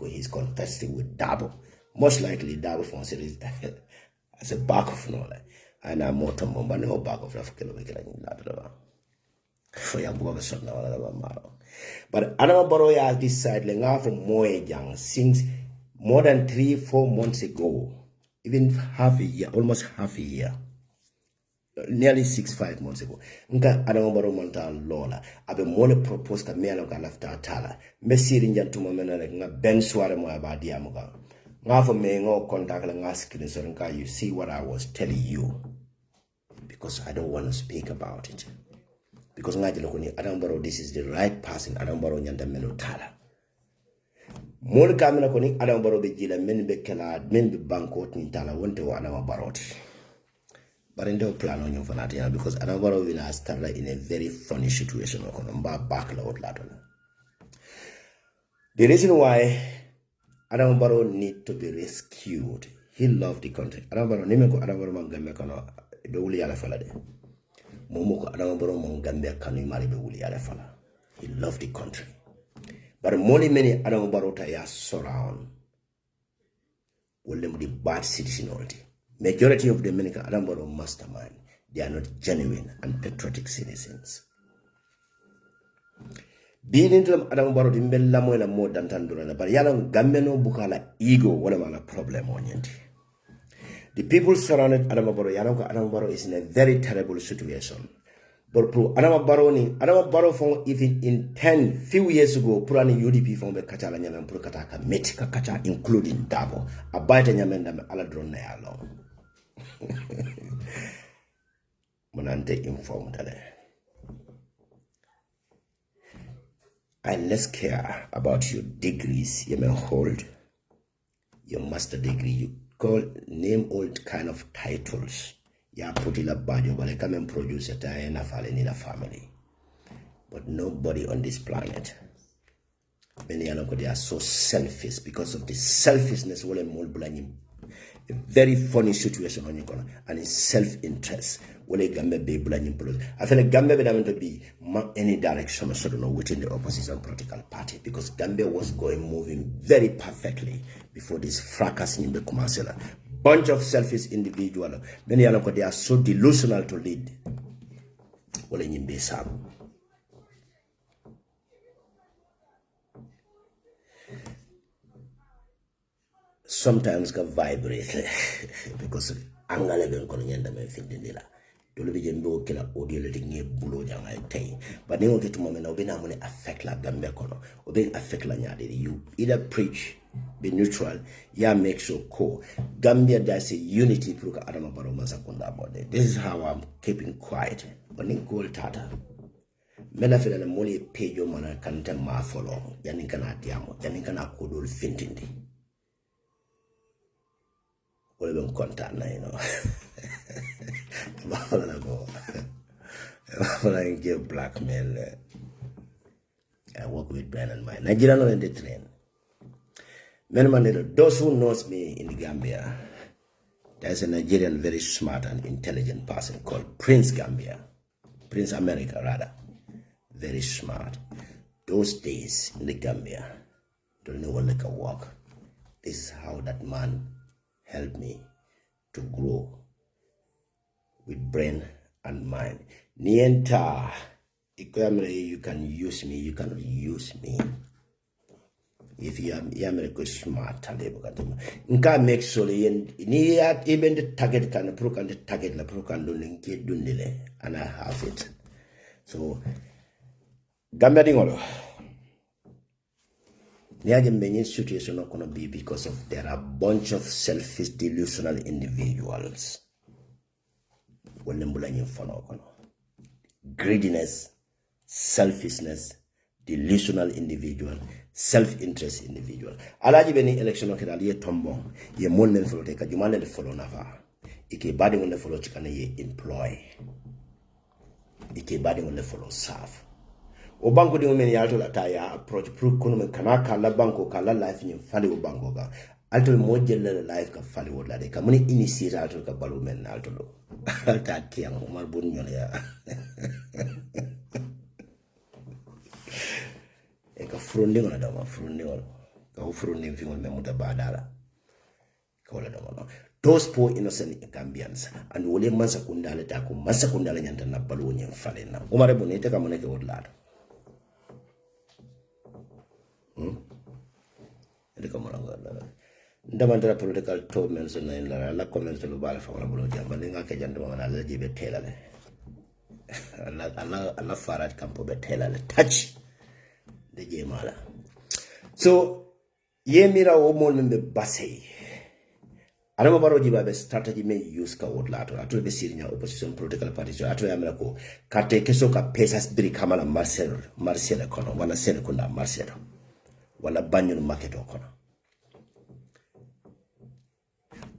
he's contesting with Dabo. Most likely Dabo from series as a back of knowledge. And I'm more to but no back of African. But Adama Barrow has decided from Moe since more than 3-4 months ago, even half a year, almost half a year. nearly 5 months ago. Nka Adama Barrow monta lola abe mole propose ka mela ka lafta tala. Mesiri njantuma menere nga ben soare mo abadi amuga. Nga for me ngo contact la nga screen so nka you see what I was telling you. Because I don't want to speak about it. Because nga jelo kuni Adama Barrow, this is the right person. Adama Barrow nyanta melo tala. Mole kamena kuni Adama Barrow be jila men be kala men be bankot ni tala wonte wa Adama Barrow. But in the plan on your fanatic because Adama Barrow will start in a very funny situation. The reason why Adama Barrow need to be rescued, he loved the country. Adama Barrow nimeko Adama Barrow mangambe kono be wuli yala fala de. Momoko Adama Barrow mangambe kanu mari be wuli yala fala. He loved the country. But many Adama Barrow ta ya surround will them the bad citizenry. Majority of the American Adama Barrow mastermind, they are not genuine and patriotic citizens. Being into Adama Barrow, the Mbellamo and more than Tandurana, but Yalam Gambeno Bukala ego, what am I problem on yet? The people surrounded Adama Barrow, Adama Barrow is in a very terrible situation. But Adama Barrow from even in 10 few years ago, Purani UDP from the Kachala Nyaman Purkataka, Metika Kacha, including Dabo, a bite Nyamanda Aladron alone. Monante informed. I less care about your degrees you may hold, your master degree, you call name all kind of titles. Yeah, put in a body, but I come and produce a tie in a family. But nobody on this planet. Many they are so selfish because of the selfishness. A very funny situation on your corner, and it's self-interest. I feel like Gambia would to be any direction or sort of within the opposition political party because Gambia was moving very perfectly before this fracas in the commercial. Bunch of selfish individuals. Many they are so delusional to lead. Sometimes can vibrate because angale ben kono nyanda men findindila dole be jembe kila audio le tinge bulo janga tay but ni ngoke tuma mena obena mone affect la Gambia kono obena affect la nyade you either preach be neutral ya make sure Gambia there's a unity pro Adama Barrow masakunda about it. This is how I'm keeping quiet but ni goal tata mena fela na mole page yo mana kanta ma follow yani kana diamo yani kana kodol fintindi. You know, I give blackmail. I work with brain and mind. Nigerian on the train. Those who knows me in the Gambia, there's a Nigerian very smart and intelligent person called Prince Gambia. Prince America rather. Very smart. Those days in the Gambia, don't know what like a walk. This is how that man help me to grow with brain and mind. Nienta, you can use me, you cannot use me. If you are smart, nka make sure ni even the target can pro can the target la pro can do dundile and I have it. So Gambia dingolo. The situation not gonna be because of there are a bunch of selfish, delusional individuals. Greediness, selfishness, delusional individual, self-interest individual. Alaji beni election no kena liye tombo ye mon men follow teka jumane le follow nafa. Ike badi mon le follow chikane ye employ. Ike badi mon le follow serve. O banko di men yalto la ta ya approach pro kono men kana kala banko kala life ni fali o banko ga alto mo jelle life ka fali o la de ka moni initiate alto ka balu men alto do alta tiang o mar bun nyole ya e ka frundi ngona da ma frundi ngol ka frundi fi ngol memuta badala ka wala da ma those poor innocent Gambians and wole mansa kundale ta ko mansa kundale nyanta na balu nyen fali na o mare bonete ka moneke o la ndamantara political torments na la comments to bala fa wala bolo jamba nga ke jando wala la jibe telale Allah farat kampo be telale touch de je mala so yemira wo mol membe basay Adama Barrow jiba be strategy me use ka wot lato ato be sirinya opposition political parties ato yamela ko kate keso ka pesas bri kamala Marcel kono wana sene kunda Marcel wala banyo market kono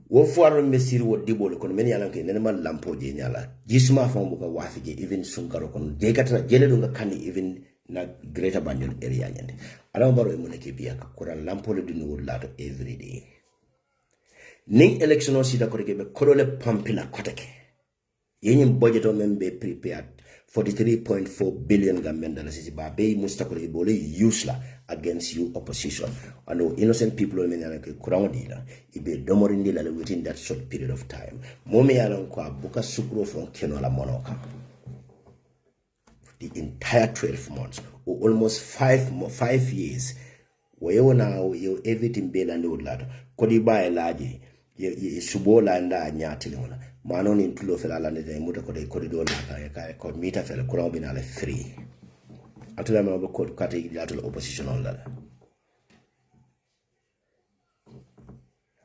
wo fuaro mesir wo dibol kono men yalan ke nenema lampo je nyala jisma fam buka wafije even sunkaro kono de katana jele do ngakani even na greater banyo area nyande Adama Barrow e moneke biya ka kuran lampo le dinu wot lato every day Ning election sida ko rebe kolole pampila koteke yenyim budget o membe prepared 43.4 billion Gambian dollars ba be mustako bole useless against you opposition and innocent people men like kurawdila ibe domorindi la within that short period of time momi yalan ko buka sukro from kenola monoka the entire 12 months or almost 5 years where now you everything be land would kodi ba elaji ye subola nda nyatili wona manoni intulo fela la ne muta ko de corridor la ka ko mita fela kuran bina le 3 atula ma ba ko kate atula opposition on la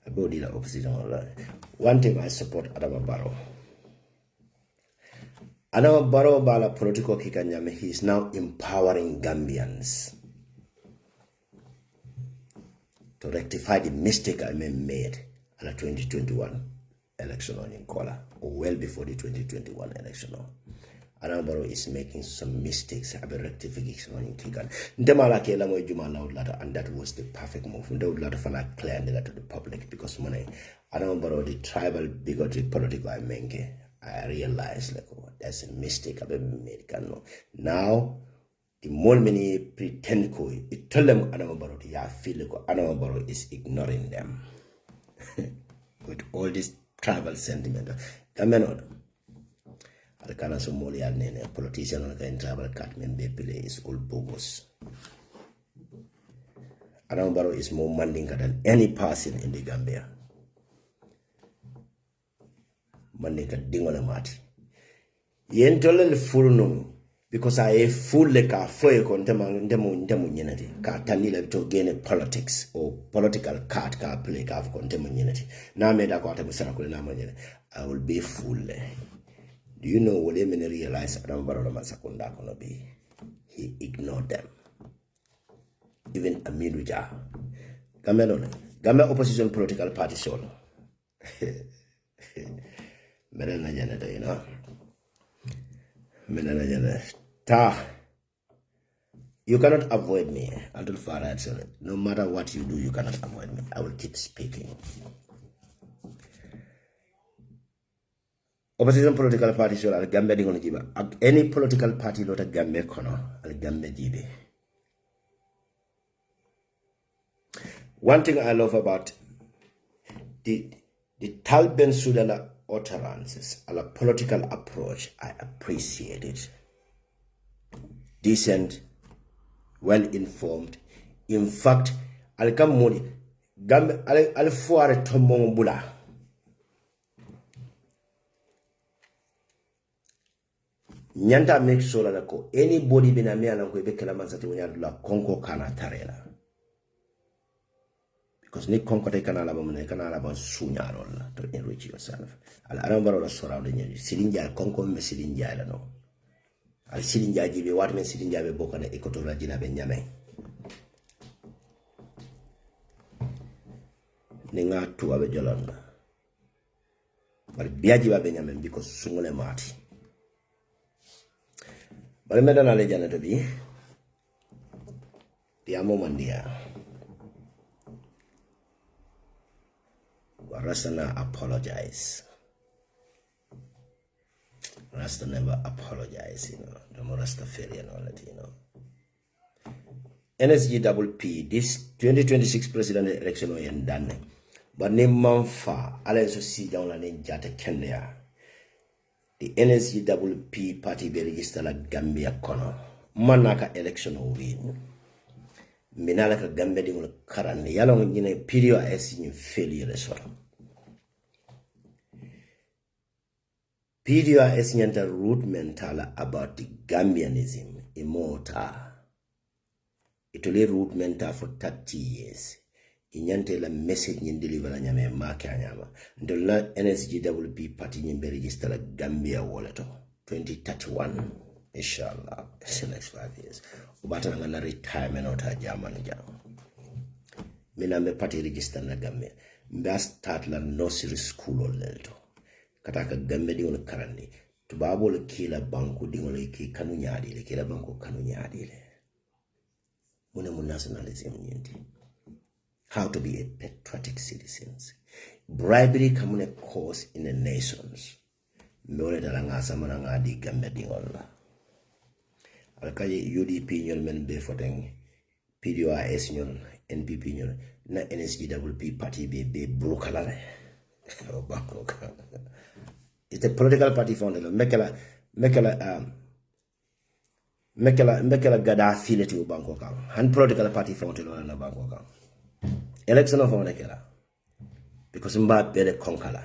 abodi la opposition on la one thing I support Adama Barrow bala political kikanyame he is now empowering Gambians to rectify the mistake I made in the 2021 election in Kola, or well before the 2021 election. Adama Barrow is making some mistakes, a rectification in Kigan. And that was the perfect move. And they would not clear that to the public because money. Adama Barrow, the tribal bigotry political I realized like that's a mistake I've made. Now the more many pretend it tell them Adama Barrow, I feel like Adama Barrow is ignoring them. With all this tribal sentiment. Kameno. Alkana Somali a politician on the tribal catman be play is all bogus. Adama Barrow is more mandinka than any person in the Gambia. Mandinka dingola mati. Yentole furunum. Because I full like a foy contemo unity, Katanila to gain politics or political card ka play ka contemo unity. Now made a quarter I will be full. Do you know what they mean realize Adama Barrow Masakunda gonna be? He ignored them. Even Amiruja. Gambia opposition political party solo. Medana Janata, you know. You cannot avoid me until Farad said it. No matter what you do, you cannot avoid me. I will keep speaking. Opposition political party should al Gambia dingono jiba. Any political party lota Gambia kono al Gambia jibe. One thing I love about the Talben Sudala utterances, a political approach, I appreciate it. Decent, well informed. In fact, I'll come money. I'll for a tombongula. Nyanta make sure that anybody been a me and Uncle Bekela Mansati when you la Conco Kana Tarela. Because Nick Conco take an album Sunya to enrich yourself. I'll remember surrounding you. Silinja Conco me Silinja no. Al Silinja give what me Silinja be book on the Ecotora Gina Benjamin. Ninga to Abe Jolanda. But Biajiba Benjamin because Sungole Marty. But I made an allegation to be the Amomandia. Rasta apologize. Rasta never apologize, The more Rasta failure and all that, NSGPP, this 2026 president election was done. But name Mafia, Alliance see down and in Jatta Kenya. The NSGPP party be registered like Gambia Kono. Manaka election will win. minala ka Gambia di ngol karande yalo ngine period as in failure sort. Period as nyanta root mental about the Gambianism immortal. Itole root mental for 30 years. Inyante la message nyin deliver nyame maka nyama. Ndola NSGWP party nyimbe register la Gambia wallet 2031. Inshallah. It's the next 5 years. Ubata ngana retirement ota German jam. Mina me party register na Gambia. Mba start la nursery school o lelto. Kataka Gambia di ngol karandi. Tubabo le kila banku di ngol ki kanu nyadi le kila banku kanu nyadi le. Muna mu nationalism nyindi. How to be a patriotic citizens. Bribery come a cause in the nations. Mole dalanga samana ngadi Gambia di ngol la. Alkaye UDP nyol men be foteng PDOIS nyol NPP nyol na NSGWP party be brokalare. It's a political party founded. Mekela Gaddafi leti u banko kan. Han political party founded na banko kan. Election of Onekela. Because mba bere konkala.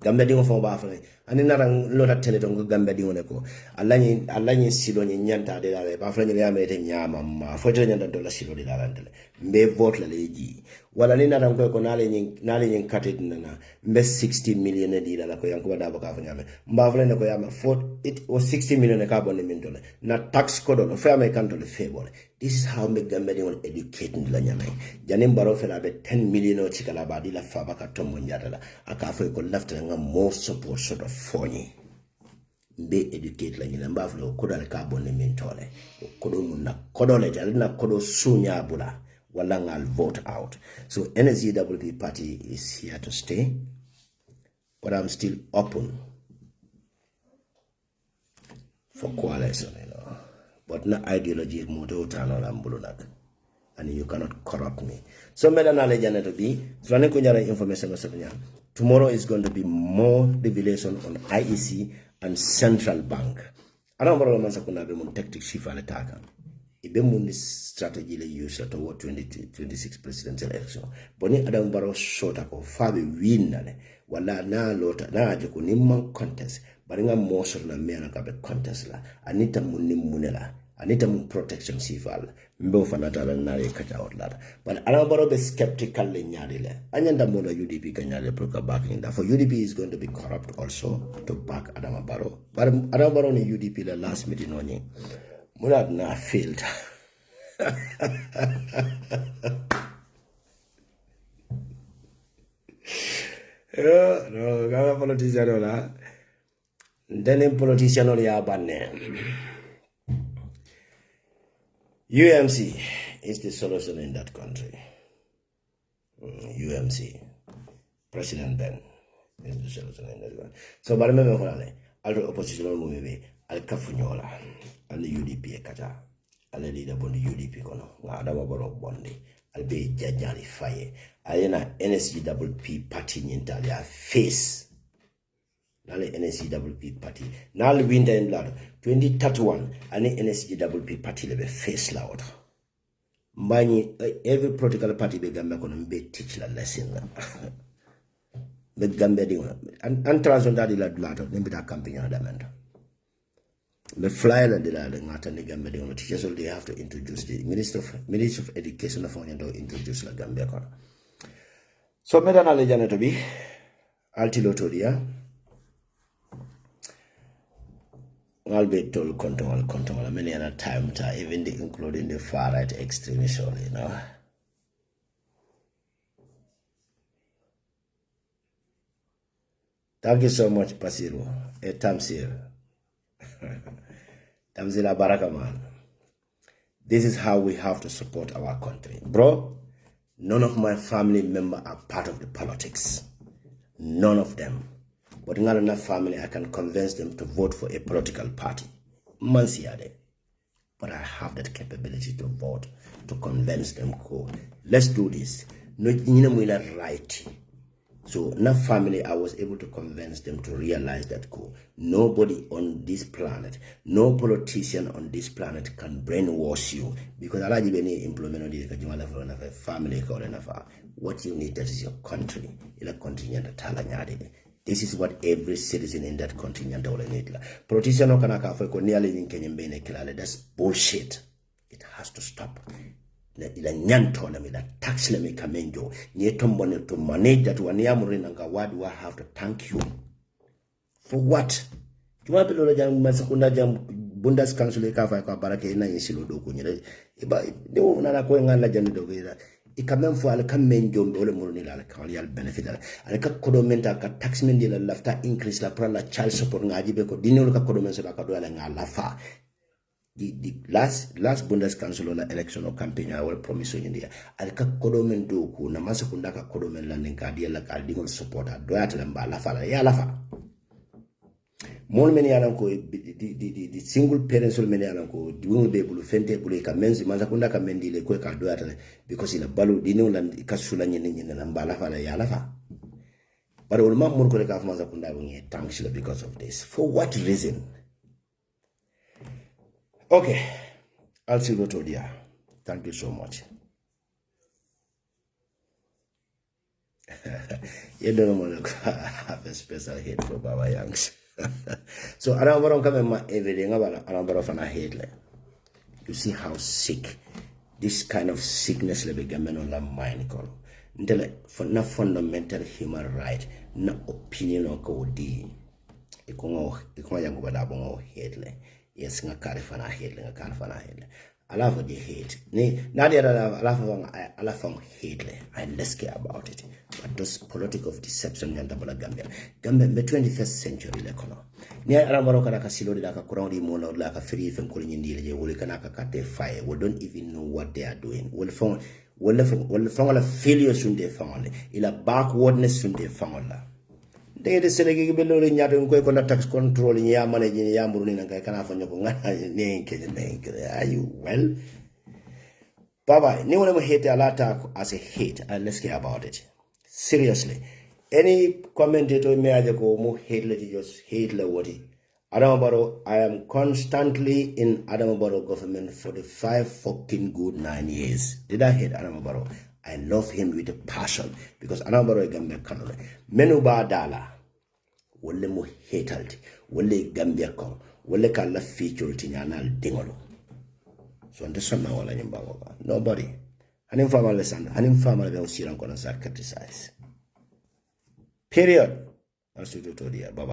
Gambia dingo fo ba fa ani narang lota tele to Gambia dingo ne ko allanyi silo ni nyanta de la ba fa ni ya mete nyama ma fo je nyanta do la silo de la ndele mbe vote la leji wala ni narang ko nale nyi kated na mbe 60 million de la ko yanko da ba ka fa nyame mba fa ne ko yama for it was 60 million ka bon min dole na tax code no fa me kan to le febole. This is how me Gambia dingo educate la nyame janim Barrow fe la be 10 million o chikala ba di la fa ba ka tombo nyata la aka fa ko lafta nga more support sort of phony. Be educate la nyina mbaflo kodo le ka bonne min tole kodo mun na kodo le jali na kodo sunya bula wala ngal vote out. So NSGWP party is here to stay, but I'm still open for coalition, you know. But na ideology is moto tano lambulunak, and you cannot corrupt me. So meda na lejana to be trane ko nyara information ko sabnya. Tomorrow is going to be more revelation on IEC and Central Bank. I don't know if I'm going to tactic shift at attack. Ibe mun strategy le use toward 2026 presidential election. Boni Adam Barrow short ako fabe win nane wala na lota na aje ko nimman contest baringa moso na mena ka be contest la anita mun munela anita mun protection civil mbe fanata na re kaja outla but Adam Barrow be skeptical le nyaade le anyanda mo na UDP kanyale proka backing that for UDP is going to be corrupt also to back Adam Barrow but Adam Barrow ni UDP la last meeting onye Murad na failed. No, gama politician la. Then politician ya banne. UMC is the solution in that country. UMC, President Ben is the solution in that country. So, but remember, alto opposition movie, al kafunyola. And the UDP kata ale leader bondi UDP kono nga Adama Barrow bondi albe jajali faye alena NSGWP party nyintali a face nale NSGWP party nale winter in lado 2031 ane NSGWP party lebe face loud mbani every political party be Gambia kono mbe teach la lesson be Gambia di an transondadi la dulato nembe ta campaign na damendo. The flyer de la ngata ni Gambia de teachers will they have to introduce the Minister of Education of Onye to introduce la Gambia kono. So meda na lejana to be altilotoria albe tol konton many other time ta even including the far right extremists, you know. Thank you so much Pasiro Tamsir. Tamzila Baraka man. This is how we have to support our country. Bro, none of my family members are part of the politics. None of them. But not enough family, I can convince them to vote for a political party. Mansiade. But I have that capability to vote, to convince them. Let's do this. No right. So enough family, I was able to convince them to realize that nobody on this planet, no politician on this planet can brainwash you, because I like any implement of this family. What you need, that is your country. This is what every citizen in that country need. Politician no kana ka ko nearly in Kenya mbene kilale. That's bullshit. It has to stop. Ila nyanto na mila tax le kamenjo nye tombone to manage that one yamuri nanga why do I have to thank you for what? Juma pelo jam masakunda jam bundas council ka fa ka barake ina yesilo do ko nyere iba de wona na ko ngala jani do gira ikamen fo al kamenjo ole muruni la ka yal benefit ala ka kodomenta ka tax men de la lafta increase la prala child support ngaji be ko dinolo ka kodomenta la ka do ala ngala fa. The last Bundes Council election or campaign I will promise you India. I'll cut Kodomen do ku na masakundaka Kodomen landing cardia like I'll dingle supporter. Do at them balafa ya lafa. More many alanko the single parents will many alanko doing be able to fente buleka menzi masakundaka mendi le kweka do at because in a balu dino land kasula nyen and balafa ya lafa. But all my more koreka masakunda wing thanks because of this. For what reason? Okay, I'll see you later. Thank you so much. You don't want to have a special hate for Baba Yangs. So I don't want to come in everything about a hate. You see how sick this kind of sickness le begamen on la mind call. For no fundamental human right, no opinion or code. Ikongo yangu badabongo hate le. Yes, nga karifana hate. I love the hate. I love hate. I less care about it. But those political deception and double Gambia. Gambia, the 21st century, near Aramarokana Casilo, like a Kurandi Mono, like a free from Kulindi, Wulikanaka Kate fire. We don't even know what they are doing. We'll find a failure soon they found. In a backwardness soon they found. They say they give below in Yadon tax control in Yamana in Yamurin and Are you well? Baba, no one ever hate a lot as a hate, and let's care about it. Seriously. Any commentator may go more hate, just hate what it. Barrow, I am constantly in Barrow government for the 5 fucking good 9 years. Did I hate Barrow? I love him with a passion because Barrow is Gambia Canada. Menuba Dala. Wole mo hatalti wole Gambia ko wole kala feature tinyana dingolo so understand na wala nyimba ngoba nobody hanim family sanda hanim family be usiran kono sa criticize period. I'll see you to the baba.